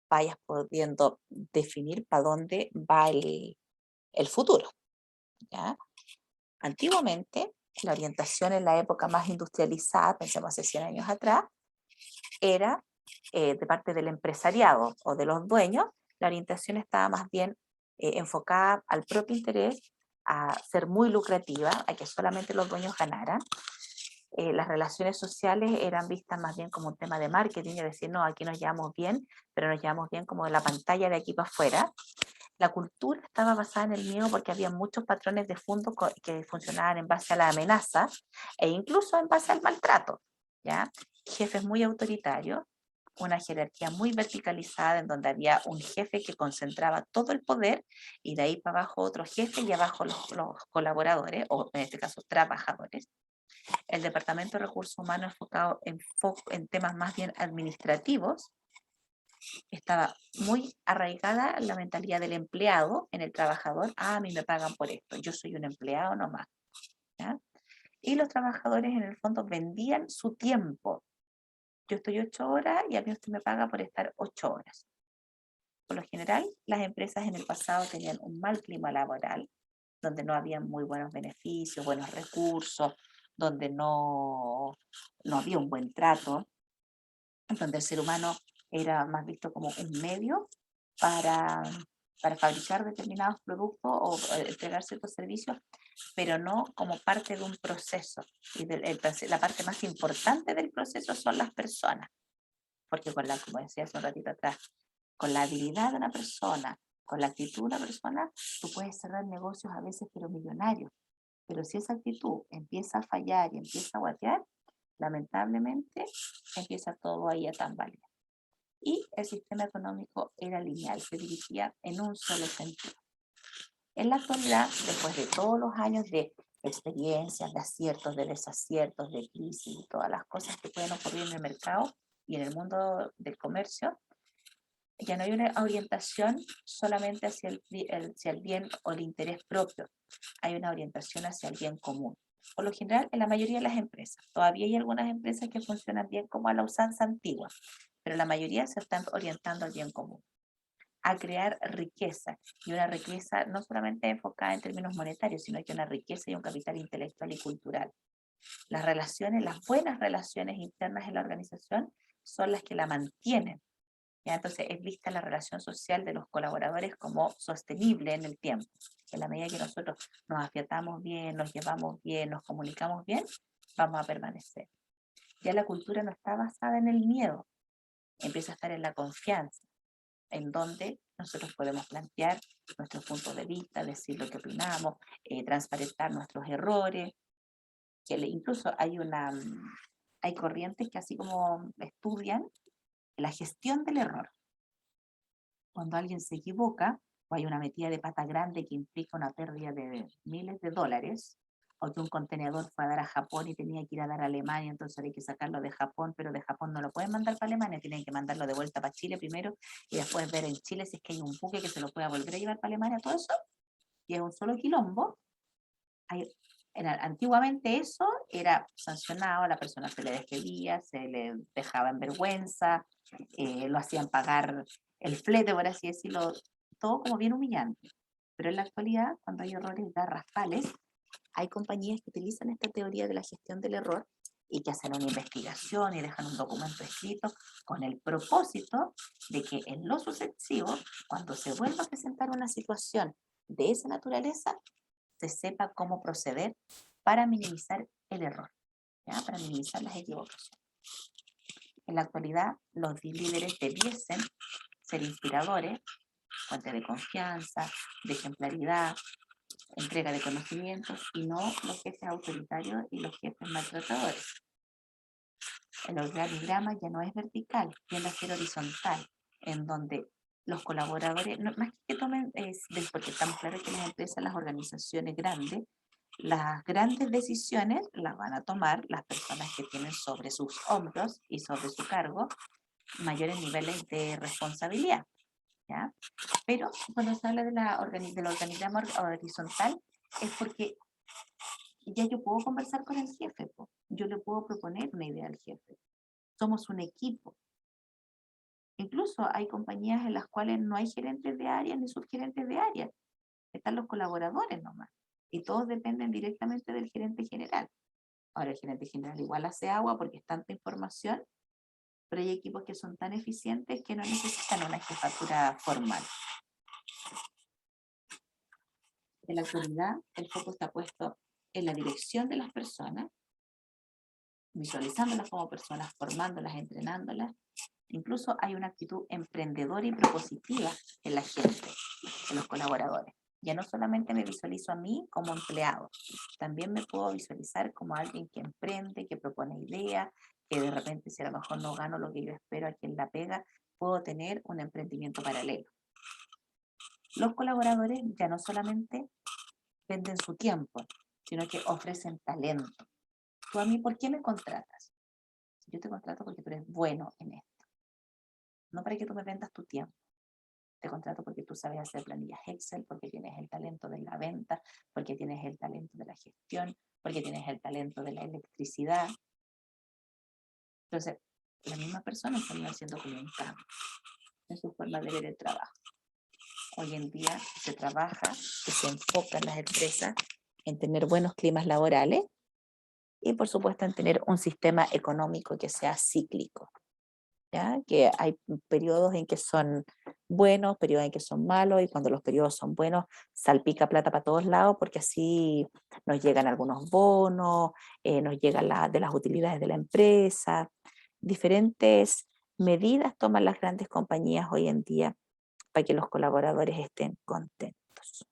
vayas pudiendo definir para dónde va el futuro, ¿ya? Antiguamente, la orientación en la época más industrializada, pensemos hace 100 años atrás, era de parte del empresariado o de los dueños, la orientación estaba más bien enfocada al propio interés, a ser muy lucrativa, a que solamente los dueños ganaran. Las relaciones sociales eran vistas más bien como un tema de marketing, es decir, no, aquí nos llevamos bien, pero nos llevamos bien como de la pantalla de aquí para afuera. La cultura estaba basada en el miedo porque había muchos patrones de fondo que funcionaban en base a la amenaza e incluso en base al maltrato, ¿ya? Jefes muy autoritarios, una jerarquía muy verticalizada en donde había un jefe que concentraba todo el poder y de ahí para abajo otro jefe y abajo los colaboradores, o en este caso trabajadores. El Departamento de Recursos Humanos enfocado en temas más bien administrativos, estaba muy arraigada la mentalidad del empleado en el trabajador. Ah, a mí me pagan por esto, yo soy un empleado nomás, ¿ya? Y los trabajadores en el fondo vendían su tiempo yo estoy 8 horas y a mí usted me paga por estar 8 horas. Por lo general, las empresas en el pasado tenían un mal clima laboral, donde no había muy buenos beneficios, buenos recursos, donde no había un buen trato, donde el ser humano era más visto como un medio para fabricar determinados productos o entregar ciertos servicios, pero no como parte de un proceso. Y la parte más importante del proceso son las personas, porque como decía hace un ratito atrás, con la habilidad de una persona, con la actitud de una persona, tú puedes cerrar negocios a veces, pero millonarios. Pero si esa actitud empieza a fallar y empieza a guatear, lamentablemente empieza todo ahí a tambalear. Y el sistema económico era lineal, se dirigía en un solo sentido. En la actualidad, después de todos los años de experiencias, de aciertos, de desaciertos, de crisis y todas las cosas que pueden ocurrir en el mercado y en el mundo del comercio, ya no hay una orientación solamente hacia el bien o el interés propio, hay una orientación hacia el bien común. Por lo general, en la mayoría de las empresas, todavía hay algunas empresas que funcionan bien como a la usanza antigua, pero la mayoría se están orientando al bien común, a crear riqueza, y una riqueza no solamente enfocada en términos monetarios, sino que una riqueza y un capital intelectual y cultural. Las relaciones, las buenas relaciones internas en la organización son las que la mantienen. ¿Ya? Entonces es vista la relación social de los colaboradores como sostenible en el tiempo. En la medida que nosotros nos afiatamos bien, nos llevamos bien, nos comunicamos bien, vamos a permanecer. Ya la cultura no está basada en el miedo, empieza a estar en la confianza, en donde nosotros podemos plantear nuestros puntos de vista, decir lo que opinamos, transparentar nuestros errores, que incluso hay corrientes que así como estudian la gestión del error. Cuando alguien se equivoca, o hay una metida de pata grande que implica una pérdida de miles de dólares, o que un contenedor fue a dar a Japón y tenía que ir a dar a Alemania, entonces hay que sacarlo de Japón, pero de Japón no lo pueden mandar para Alemania, tienen que mandarlo de vuelta para Chile primero, y después ver en Chile si es que hay un buque que se lo pueda volver a llevar para Alemania, todo eso, y es un solo quilombo. Antiguamente eso era sancionado, a la persona se le despedía, se le dejaba en vergüenza, lo hacían pagar el flete, por así decirlo, todo como bien humillante. Pero en la actualidad, cuando hay errores garrafales, hay compañías que utilizan esta teoría de la gestión del error y que hacen una investigación y dejan un documento escrito con el propósito de que en lo sucesivo, cuando se vuelva a presentar una situación de esa naturaleza, se sepa cómo proceder para minimizar el error, ¿ya? Para minimizar las equivocaciones. En la actualidad, los líderes debiesen ser inspiradores, fuente de confianza, de ejemplaridad, entrega de conocimientos, y no los jefes autoritarios y los jefes maltratadores. El organigrama ya no es vertical, tiende a ser horizontal, en donde los colaboradores, no, más que tomen, porque estamos claros que las empresas, las organizaciones grandes, las grandes decisiones las van a tomar las personas que tienen sobre sus hombros y sobre su cargo mayores niveles de responsabilidad, ¿ya? Pero cuando se habla del organigrama horizontal es porque ya yo puedo conversar con el jefe, po. Yo le puedo proponer una idea al jefe. Somos un equipo. Incluso hay compañías en las cuales no hay gerentes de área ni subgerentes de área. Están los colaboradores nomás. Y todos dependen directamente del gerente general. Ahora el gerente general igual hace agua porque es tanta información, pero hay equipos que son tan eficientes que no necesitan una jefatura formal. En la actualidad, el foco está puesto en la dirección de las personas, visualizándolas como personas, formándolas, entrenándolas. Incluso hay una actitud emprendedora y propositiva en la gente, en los colaboradores. Ya no solamente me visualizo a mí como empleado, también me puedo visualizar como alguien que emprende, que propone ideas, que de repente si a lo mejor no gano lo que yo espero aquí en la pega, puedo tener un emprendimiento paralelo. Los colaboradores ya no solamente venden su tiempo, sino que ofrecen talento. ¿Tú a mí por qué me contratas? Yo te contrato porque tú eres bueno en esto. No para que tú me vendas tu tiempo. Te contrato porque tú sabes hacer planillas Excel, porque tienes el talento de la venta, porque tienes el talento de la gestión, porque tienes el talento de la electricidad. Entonces, las mismas personas están haciendo como un cambio en su forma de ver el trabajo. Hoy en día se trabaja y se enfoca en las empresas en tener buenos climas laborales y por supuesto en tener un sistema económico que sea cíclico, ¿ya? Que hay periodos en que son buenos, periodos en que son malos, y cuando los periodos son buenos salpica plata para todos lados porque así nos llegan algunos bonos, nos llegan de las utilidades de la empresa. Diferentes medidas toman las grandes compañías hoy en día para que los colaboradores estén contentos.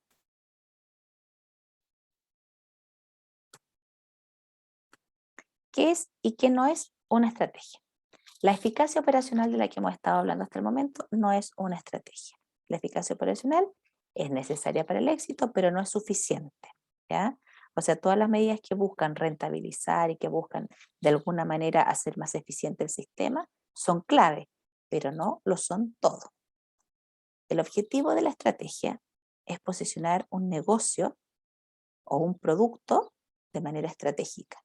¿Qué es y qué no es una estrategia? La eficacia operacional de la que hemos estado hablando hasta el momento no es una estrategia. La eficacia operacional es necesaria para el éxito, pero no es suficiente, ¿ya? O sea, todas las medidas que buscan rentabilizar y que buscan de alguna manera hacer más eficiente el sistema son clave, pero no lo son todo. El objetivo de la estrategia es posicionar un negocio o un producto de manera estratégica,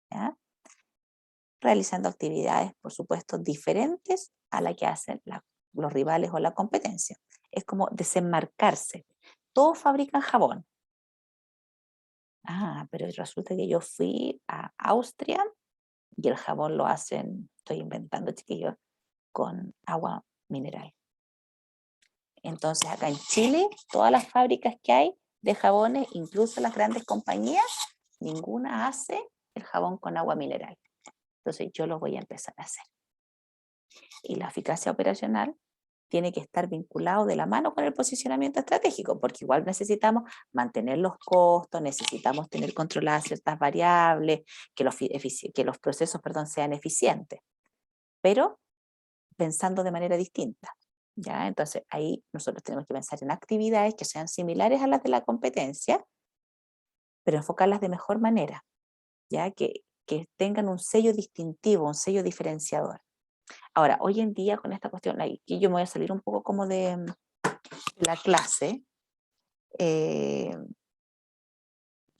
¿ya? Realizando actividades, por supuesto, diferentes a la que hacen los rivales o la competencia. Es como desenmarcarse. Todos fabrican jabón. Ah, pero resulta que yo fui a Austria y el jabón lo hacen, estoy inventando, chiquillos, con agua mineral. Entonces, acá en Chile, todas las fábricas que hay de jabones, incluso las grandes compañías, ninguna hace el jabón con agua mineral. Entonces, yo lo voy a empezar a hacer. Y la eficacia operacional tiene que estar vinculado de la mano con el posicionamiento estratégico, porque igual necesitamos mantener los costos, necesitamos tener controladas ciertas variables, que los procesos, sean eficientes, pero pensando de manera distinta, ¿ya? Entonces ahí nosotros tenemos que pensar en actividades que sean similares a las de la competencia, pero enfocarlas de mejor manera, ¿ya? Que tengan un sello distintivo, un sello diferenciador. Ahora, hoy en día con esta cuestión, aquí yo me voy a salir un poco como de la clase.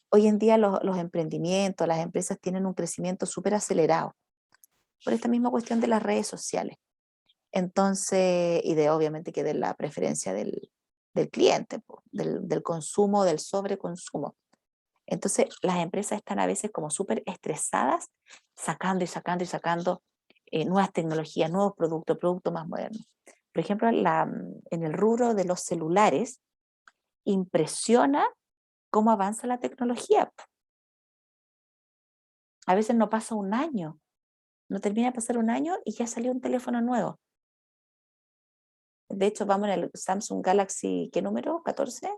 Hoy en día los emprendimientos, las empresas tienen un crecimiento súper acelerado por esta misma cuestión de las redes sociales. Entonces, y obviamente que de la preferencia del cliente, del consumo, del sobreconsumo. Entonces, las empresas están a veces como súper estresadas, sacando y sacando y sacando nuevas tecnologías, nuevos productos más modernos. Por ejemplo, en el rubro de los celulares, impresiona cómo avanza la tecnología. A veces no pasa un año, no termina de pasar un año y ya salió un teléfono nuevo. De hecho, vamos en el Samsung Galaxy, ¿qué número? ¿14?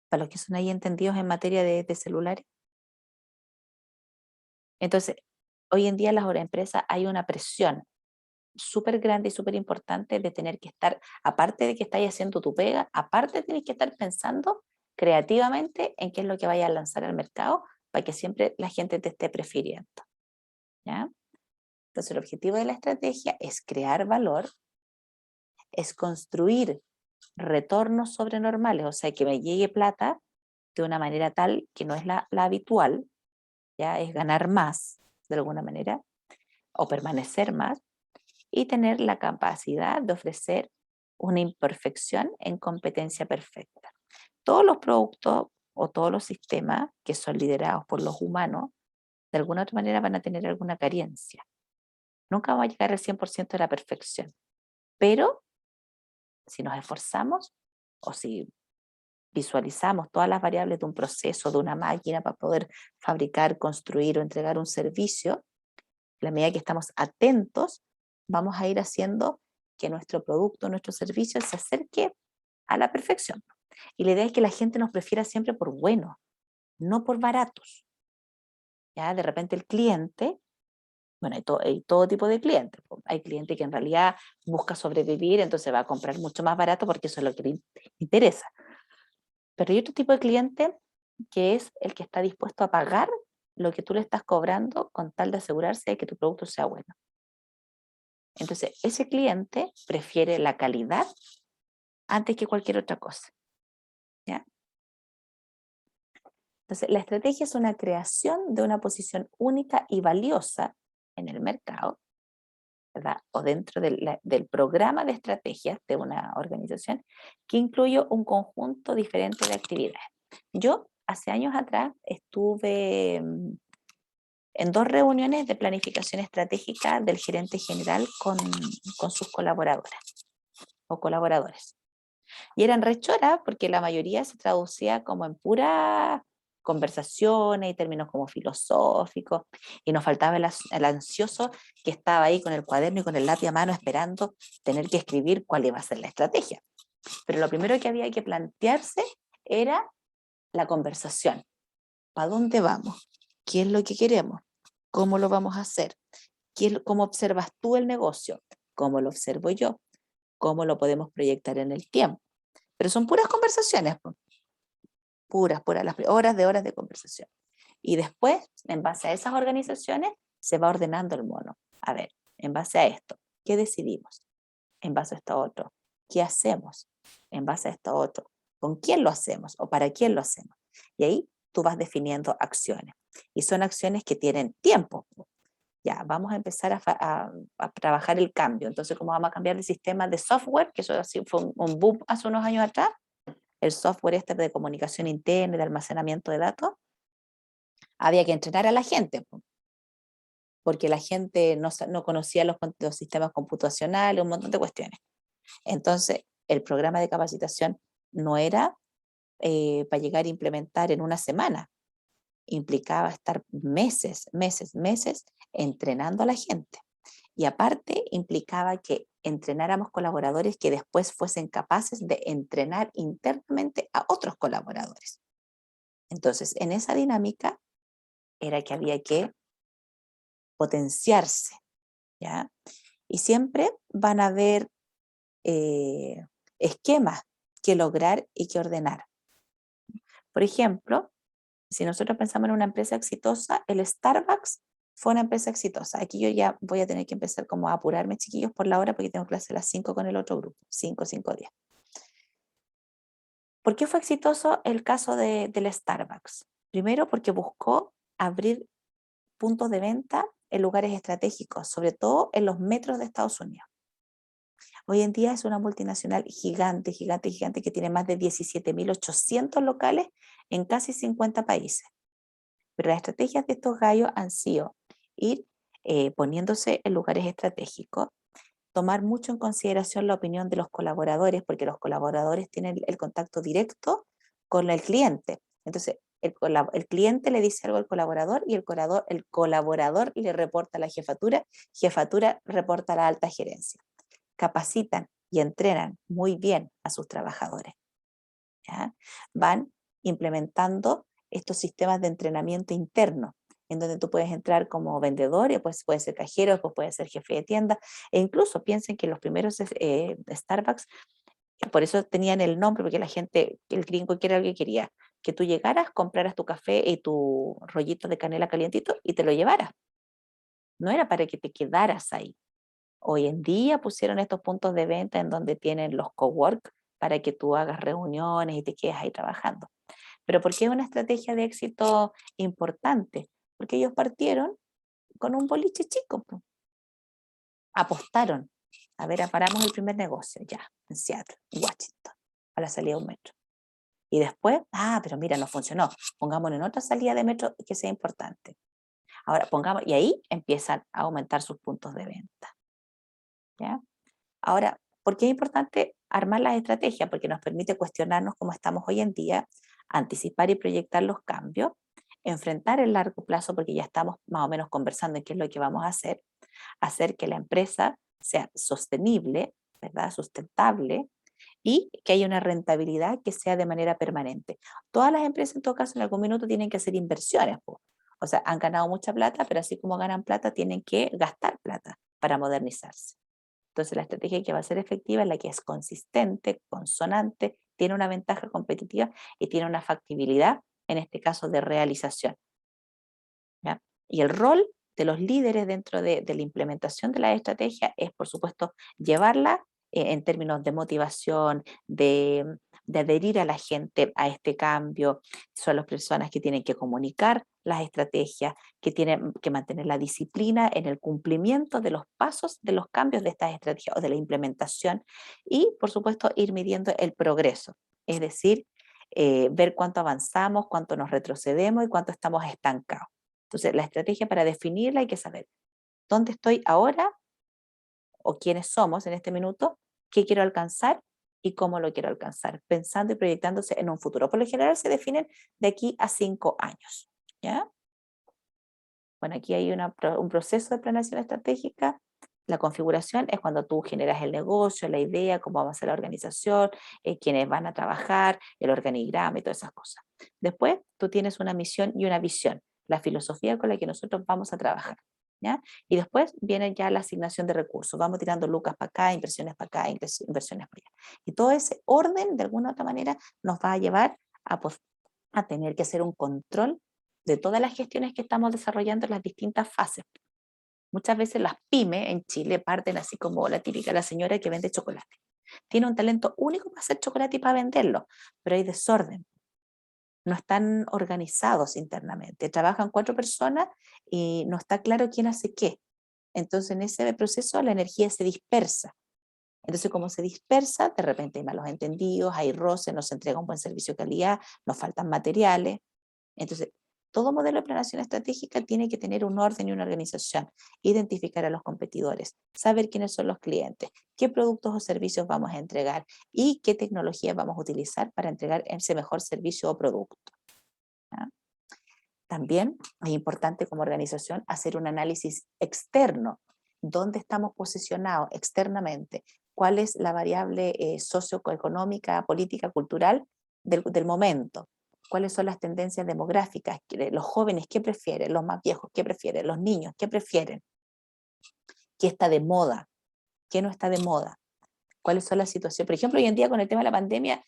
Para los que son ahí entendidos en materia de celulares. Entonces, hoy en día en las empresas hay una presión súper grande y súper importante de tener que estar, aparte de que estáis haciendo tu pega, aparte tienes que estar pensando creativamente en qué es lo que vaya a lanzar al mercado para que siempre la gente te esté prefiriendo, ¿ya? Entonces el objetivo de la estrategia es crear valor, es construir retornos sobrenormales, o sea, que me llegue plata de una manera tal que no es la habitual, ya es ganar más de alguna manera o permanecer más, y tener la capacidad de ofrecer una imperfección en competencia perfecta. Todos los productos o todos los sistemas que son liderados por los humanos, de alguna otra manera van a tener alguna carencia. Nunca vamos a llegar al 100% de la perfección, pero si nos esforzamos o si visualizamos todas las variables de un proceso, de una máquina para poder fabricar, construir o entregar un servicio, a la medida que estamos atentos, vamos a ir haciendo que nuestro producto, nuestro servicio se acerque a la perfección. Y la idea es que la gente nos prefiera siempre por buenos, no por baratos. ¿Ya? De repente el cliente, bueno, hay todo tipo de clientes. Hay cliente que en realidad busca sobrevivir, entonces va a comprar mucho más barato porque eso es lo que le interesa. Pero hay otro tipo de cliente que es el que está dispuesto a pagar lo que tú le estás cobrando con tal de asegurarse de que tu producto sea bueno. Entonces, ese cliente prefiere la calidad antes que cualquier otra cosa, ¿ya? Entonces, la estrategia es una creación de una posición única y valiosa en el mercado, ¿verdad? O dentro del programa de estrategias de una organización que incluye un conjunto diferente de actividades. Yo, hace años atrás, estuve en 2 reuniones de planificación estratégica del gerente general con sus colaboradoras o colaboradores. Y eran re choras porque la mayoría se traducía como en puras conversaciones y términos como filosóficos, y nos faltaba el ansioso que estaba ahí con el cuaderno y con el lápiz a mano esperando tener que escribir cuál iba a ser la estrategia. Pero lo primero que había que plantearse era la conversación. ¿Para dónde vamos? ¿Qué es lo que queremos? ¿Cómo lo vamos a hacer? ¿Cómo observas tú el negocio? ¿Cómo lo observo yo? ¿Cómo lo podemos proyectar en el tiempo? Pero son puras conversaciones, puras, las horas de conversación. Y después, en base a esas organizaciones, se va ordenando el mono. A ver, en base a esto, ¿qué decidimos? En base a esto otro, ¿qué hacemos? En base a esto otro, ¿con quién lo hacemos o para quién lo hacemos? Y ahí tú vas definiendo acciones. Y son acciones que tienen tiempo. Ya, vamos a empezar a trabajar el cambio. Entonces, ¿cómo vamos a cambiar el sistema de software? Que eso así fue un boom hace unos años atrás. El software este de comunicación interna y de almacenamiento de datos. Había que entrenar a la gente, porque la gente no conocía los sistemas computacionales, un montón de cuestiones. Entonces, el programa de capacitación no era para llegar a implementar en una semana. Implicaba estar meses entrenando a la gente. Y aparte implicaba que entrenáramos colaboradores que después fuesen capaces de entrenar internamente a otros colaboradores. Entonces, en esa dinámica era que había que potenciarse, ¿ya? Y siempre van a haber esquemas que lograr y que ordenar. Por ejemplo, si nosotros pensamos en una empresa exitosa, el Starbucks fue una empresa exitosa. Aquí yo ya voy a tener que empezar como a apurarme, chiquillos, por la hora, porque tengo clase a las 5 con el otro grupo, 5, 10. ¿Por qué fue exitoso el caso del Starbucks? Primero, porque buscó abrir puntos de venta en lugares estratégicos, sobre todo en los metros de Estados Unidos. Hoy en día es una multinacional gigante que tiene más de 17.800 locales en casi 50 países. Pero las estrategias de estos gallos han sido ir poniéndose en lugares estratégicos, tomar mucho en consideración la opinión de los colaboradores, porque los colaboradores tienen el contacto directo con el cliente. Entonces, el cliente le dice algo al colaborador y el colaborador le reporta a la jefatura reporta a la alta gerencia. Capacitan y entrenan muy bien a sus trabajadores, ¿ya? Van implementando estos sistemas de entrenamiento interno, en donde tú puedes entrar como vendedor, y después puedes ser cajero, después puedes ser jefe de tienda, e incluso piensen que los primeros Starbucks, por eso tenían el nombre, porque la gente, el gringo quiere algo que quería, que tú llegaras, compraras tu café y tu rollito de canela calientito y te lo llevaras. No era para que te quedaras ahí. Hoy en día pusieron estos puntos de venta en donde tienen los cowork para que tú hagas reuniones y te quedes ahí trabajando. Pero ¿por qué es una estrategia de éxito importante? Porque ellos partieron con un boliche chico. Apostaron. A ver, paramos el primer negocio ya, en Seattle, Washington, a la salida de un metro. Y después, pero mira, no funcionó. Pongámoslo en otra salida de metro que sea importante. Ahora pongamos, y ahí empiezan a aumentar sus puntos de venta. ¿Ya? Ahora, ¿por qué es importante armar las estrategias? Porque nos permite cuestionarnos cómo estamos hoy en día, anticipar y proyectar los cambios, enfrentar el largo plazo, porque ya estamos más o menos conversando en qué es lo que vamos a hacer que la empresa sea sostenible, ¿verdad? Sustentable, y que haya una rentabilidad que sea de manera permanente. Todas las empresas, en todo caso, en algún minuto tienen que hacer inversiones. O sea, han ganado mucha plata, pero así como ganan plata, tienen que gastar plata para modernizarse. Entonces, la estrategia que va a ser efectiva es la que es consistente, consonante, tiene una ventaja competitiva y tiene una factibilidad, en este caso, de realización, ¿ya? Y el rol de los líderes dentro de la implementación de la estrategia es, por supuesto, llevarla en términos de motivación, de de adherir a la gente a este cambio, son las personas que tienen que comunicar las estrategias, que tienen que mantener la disciplina en el cumplimiento de los pasos de los cambios de estas estrategias o de la implementación y, por supuesto, ir midiendo el progreso, es decir, ver cuánto avanzamos, cuánto nos retrocedemos y cuánto estamos estancados. Entonces, la estrategia para definirla hay que saber dónde estoy ahora o quiénes somos en este minuto, qué quiero alcanzar y cómo lo quiero alcanzar, pensando y proyectándose en un futuro. Por lo general se definen de aquí a 5 años, ¿ya? Bueno, aquí hay un proceso de planeación estratégica. La configuración es cuando tú generas el negocio, la idea, cómo va a ser la organización, quiénes van a trabajar, el organigrama y todas esas cosas. Después, tú tienes una misión y una visión, la filosofía con la que nosotros vamos a trabajar, ¿ya? Y después viene ya la asignación de recursos. Vamos tirando lucas para acá, inversiones para acá, inversiones para allá. Y todo ese orden, de alguna u otra manera, nos va a llevar a tener que hacer un control de todas las gestiones que estamos desarrollando en las distintas fases. Muchas veces las pymes en Chile parten así como la típica, la señora que vende chocolate. Tiene un talento único para hacer chocolate y para venderlo, pero hay desorden. No están organizados internamente. Trabajan 4 personas y no está claro quién hace qué. Entonces en ese proceso la energía se dispersa. Entonces como se dispersa, de repente hay malos entendidos, hay roces, no se entrega un buen servicio de calidad, nos faltan materiales. Entonces, todo modelo de planeación estratégica tiene que tener un orden y una organización, identificar a los competidores, saber quiénes son los clientes, qué productos o servicios vamos a entregar y qué tecnología vamos a utilizar para entregar ese mejor servicio o producto. ¿Ya? También es importante como organización hacer un análisis externo, dónde estamos posicionados externamente, cuál es la variable socioeconómica, política, cultural del momento. ¿Cuáles son las tendencias demográficas? Los jóvenes, ¿qué prefieren? Los más viejos, ¿qué prefieren? Los niños, ¿qué prefieren? ¿Qué está de moda? ¿Qué no está de moda? ¿Cuáles son las situaciones? Por ejemplo, hoy en día con el tema de la pandemia,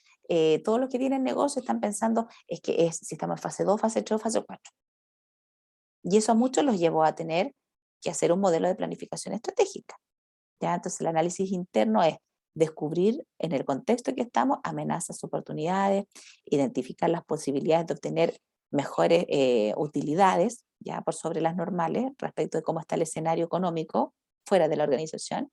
todos los que tienen negocio están pensando si estamos en fase 2, fase 3 o fase 4. Y eso a muchos los llevó a tener que hacer un modelo de planificación estratégica. ¿Ya? Entonces el análisis interno es descubrir en el contexto en que estamos amenazas, oportunidades, identificar las posibilidades de obtener mejores utilidades, ya por sobre las normales, respecto de cómo está el escenario económico fuera de la organización,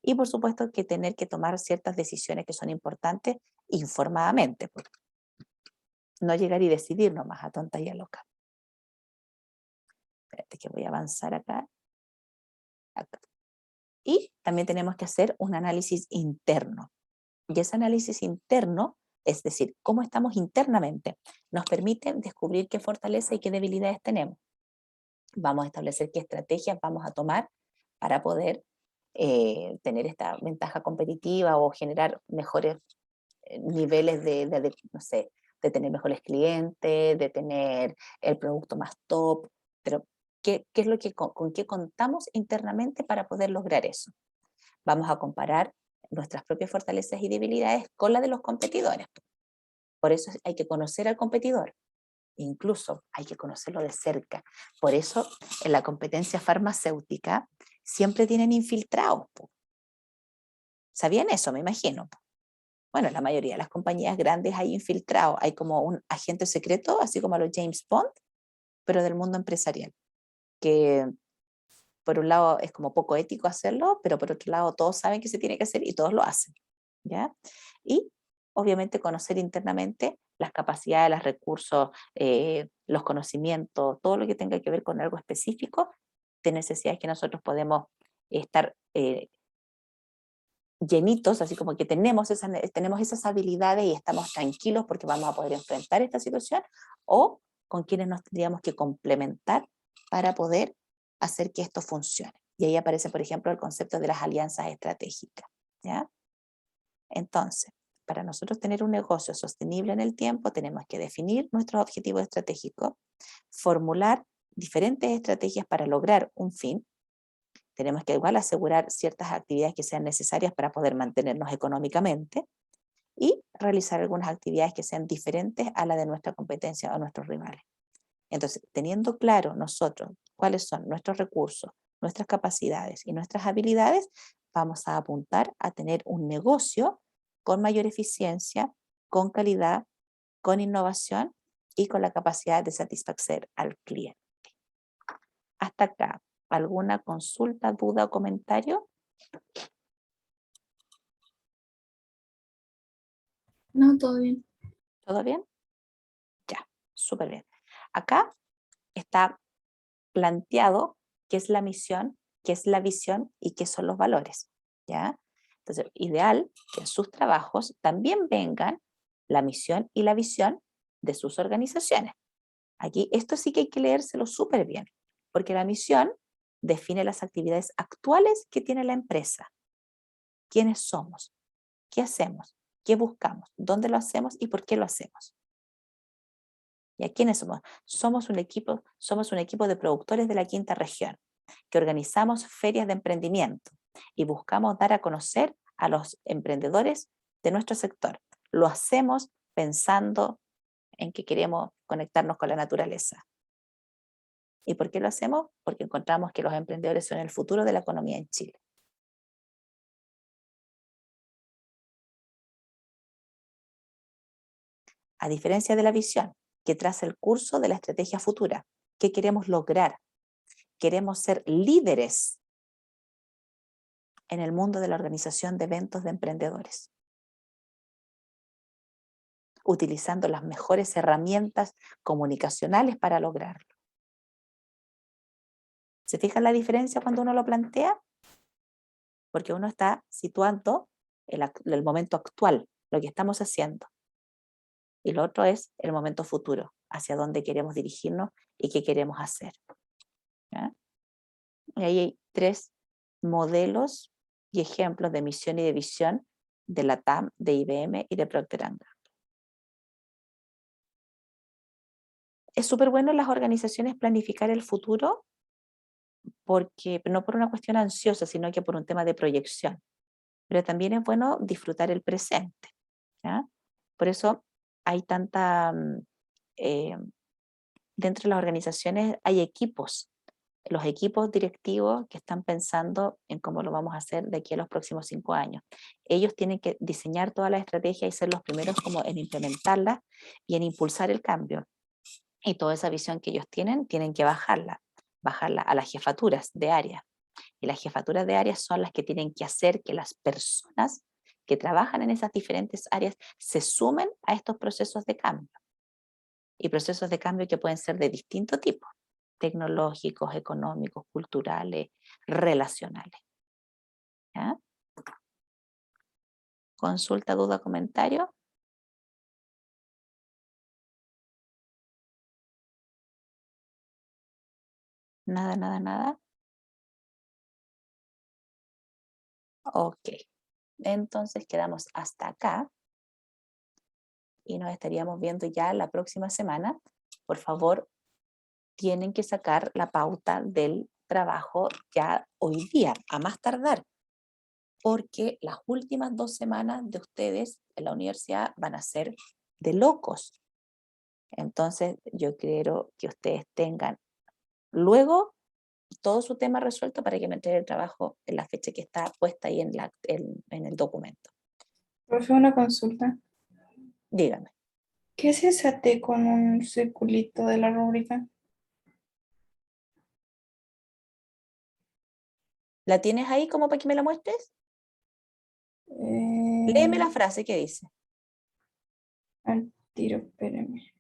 y por supuesto que tener que tomar ciertas decisiones que son importantes informadamente, pues. No llegar y decidir nomás a tonta y a loca. Espérate que voy a avanzar acá. Acá. Y también tenemos que hacer un análisis interno. Y ese análisis interno, es decir, cómo estamos internamente, nos permite descubrir qué fortalezas y qué debilidades tenemos. Vamos a establecer qué estrategias vamos a tomar para poder tener esta ventaja competitiva o generar mejores niveles no sé, de tener mejores clientes, de tener el producto más top, pero ¿qué es lo que con qué contamos internamente para poder lograr eso? Vamos a comparar nuestras propias fortalezas y debilidades con las de los competidores. Por eso hay que conocer al competidor, incluso hay que conocerlo de cerca. Por eso en la competencia farmacéutica siempre tienen infiltrados. ¿Sabían eso? Me imagino. Bueno, en la mayoría de las compañías grandes hay infiltrados, hay como un agente secreto, así como a los James Bond, pero del mundo empresarial, que por un lado es como poco ético hacerlo, pero por otro lado todos saben que se tiene que hacer y todos lo hacen, ¿ya? Y obviamente conocer internamente las capacidades, los recursos, los conocimientos, todo lo que tenga que ver con algo específico de necesidades que nosotros podemos estar llenitos, así como que tenemos esas habilidades y estamos tranquilos porque vamos a poder enfrentar esta situación, o con quienes nos tendríamos que complementar para poder hacer que esto funcione. Y ahí aparece, por ejemplo, el concepto de las alianzas estratégicas, ¿ya? Entonces, para nosotros tener un negocio sostenible en el tiempo, tenemos que definir nuestros objetivos estratégicos, formular diferentes estrategias para lograr un fin. Tenemos que igual asegurar ciertas actividades que sean necesarias para poder mantenernos económicamente y realizar algunas actividades que sean diferentes a la de nuestra competencia o nuestros rivales. Entonces, teniendo claro nosotros cuáles son nuestros recursos, nuestras capacidades y nuestras habilidades, vamos a apuntar a tener un negocio con mayor eficiencia, con calidad, con innovación y con la capacidad de satisfacer al cliente. Hasta acá, ¿alguna consulta, duda o comentario? No, todo bien. ¿Todo bien? Ya, súper bien. Acá está planteado qué es la misión, qué es la visión y qué son los valores, ¿ya? Entonces, ideal que en sus trabajos también vengan la misión y la visión de sus organizaciones. Aquí, esto sí que hay que leérselo súper bien, porque la misión define las actividades actuales que tiene la empresa. ¿Quiénes somos? ¿Qué hacemos? ¿Qué buscamos? ¿Dónde lo hacemos y por qué lo hacemos? ¿Y a quiénes somos? Somos un equipo de productores de la quinta región, que organizamos ferias de emprendimiento y buscamos dar a conocer a los emprendedores de nuestro sector. Lo hacemos pensando en que queremos conectarnos con la naturaleza. ¿Y por qué lo hacemos? Porque encontramos que los emprendedores son el futuro de la economía en Chile. A diferencia de la visión, que traza el curso de la estrategia futura, ¿qué queremos lograr? Queremos ser líderes en el mundo de la organización de eventos de emprendedores, utilizando las mejores herramientas comunicacionales para lograrlo. ¿Se fijan la diferencia cuando uno lo plantea? Porque uno está situando el momento actual, lo que estamos haciendo. Y lo otro es el momento futuro, hacia dónde queremos dirigirnos y qué queremos hacer. ¿Ya? Y ahí hay 3 modelos y ejemplos de misión y de visión de la TAM, de IBM y de Procter & Gamble. Es súper bueno en las organizaciones planificar el futuro, porque no por una cuestión ansiosa, sino que por un tema de proyección. Pero también es bueno disfrutar el presente, ¿ya? Por eso hay dentro de las organizaciones hay equipos, los equipos directivos que están pensando en cómo lo vamos a hacer de aquí a los próximos 5 años. Ellos tienen que diseñar toda la estrategia y ser los primeros como en implementarla y en impulsar el cambio. Y toda esa visión que ellos tienen que bajarla a las jefaturas de área. Y las jefaturas de áreas son las que tienen que hacer que las personas que trabajan en esas diferentes áreas se sumen a estos procesos de cambio. Y procesos de cambio que pueden ser de distinto tipo, tecnológicos, económicos, culturales, relacionales. ¿Ya? Consulta, duda, comentario. Nada, nada, nada. Ok. Entonces quedamos hasta acá y nos estaríamos viendo ya la próxima semana. Por favor, tienen que sacar la pauta del trabajo ya hoy día, a más tardar, porque las últimas 2 semanas de ustedes en la universidad van a ser de locos. Entonces, yo quiero que ustedes tengan luego todo su tema resuelto para que me entreguen el trabajo en la fecha que está puesta ahí en el documento. Profe, una consulta. Dígame. ¿Qué es esa T con un circulito de la rúbrica? ¿La tienes ahí como para que me la muestres? Léeme la frase que dice. Al tiro, espérame.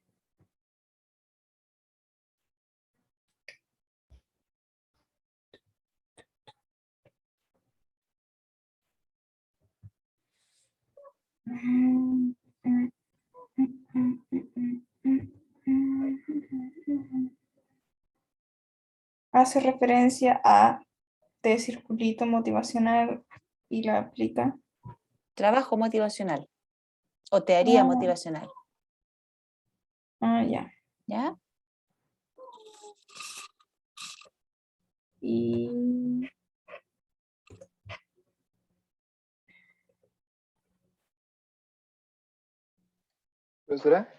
Hace referencia a T circulito motivacional y la aplica. Trabajo motivacional o teoría motivacional. Ya. ¿Ya? Y ¿Profesora?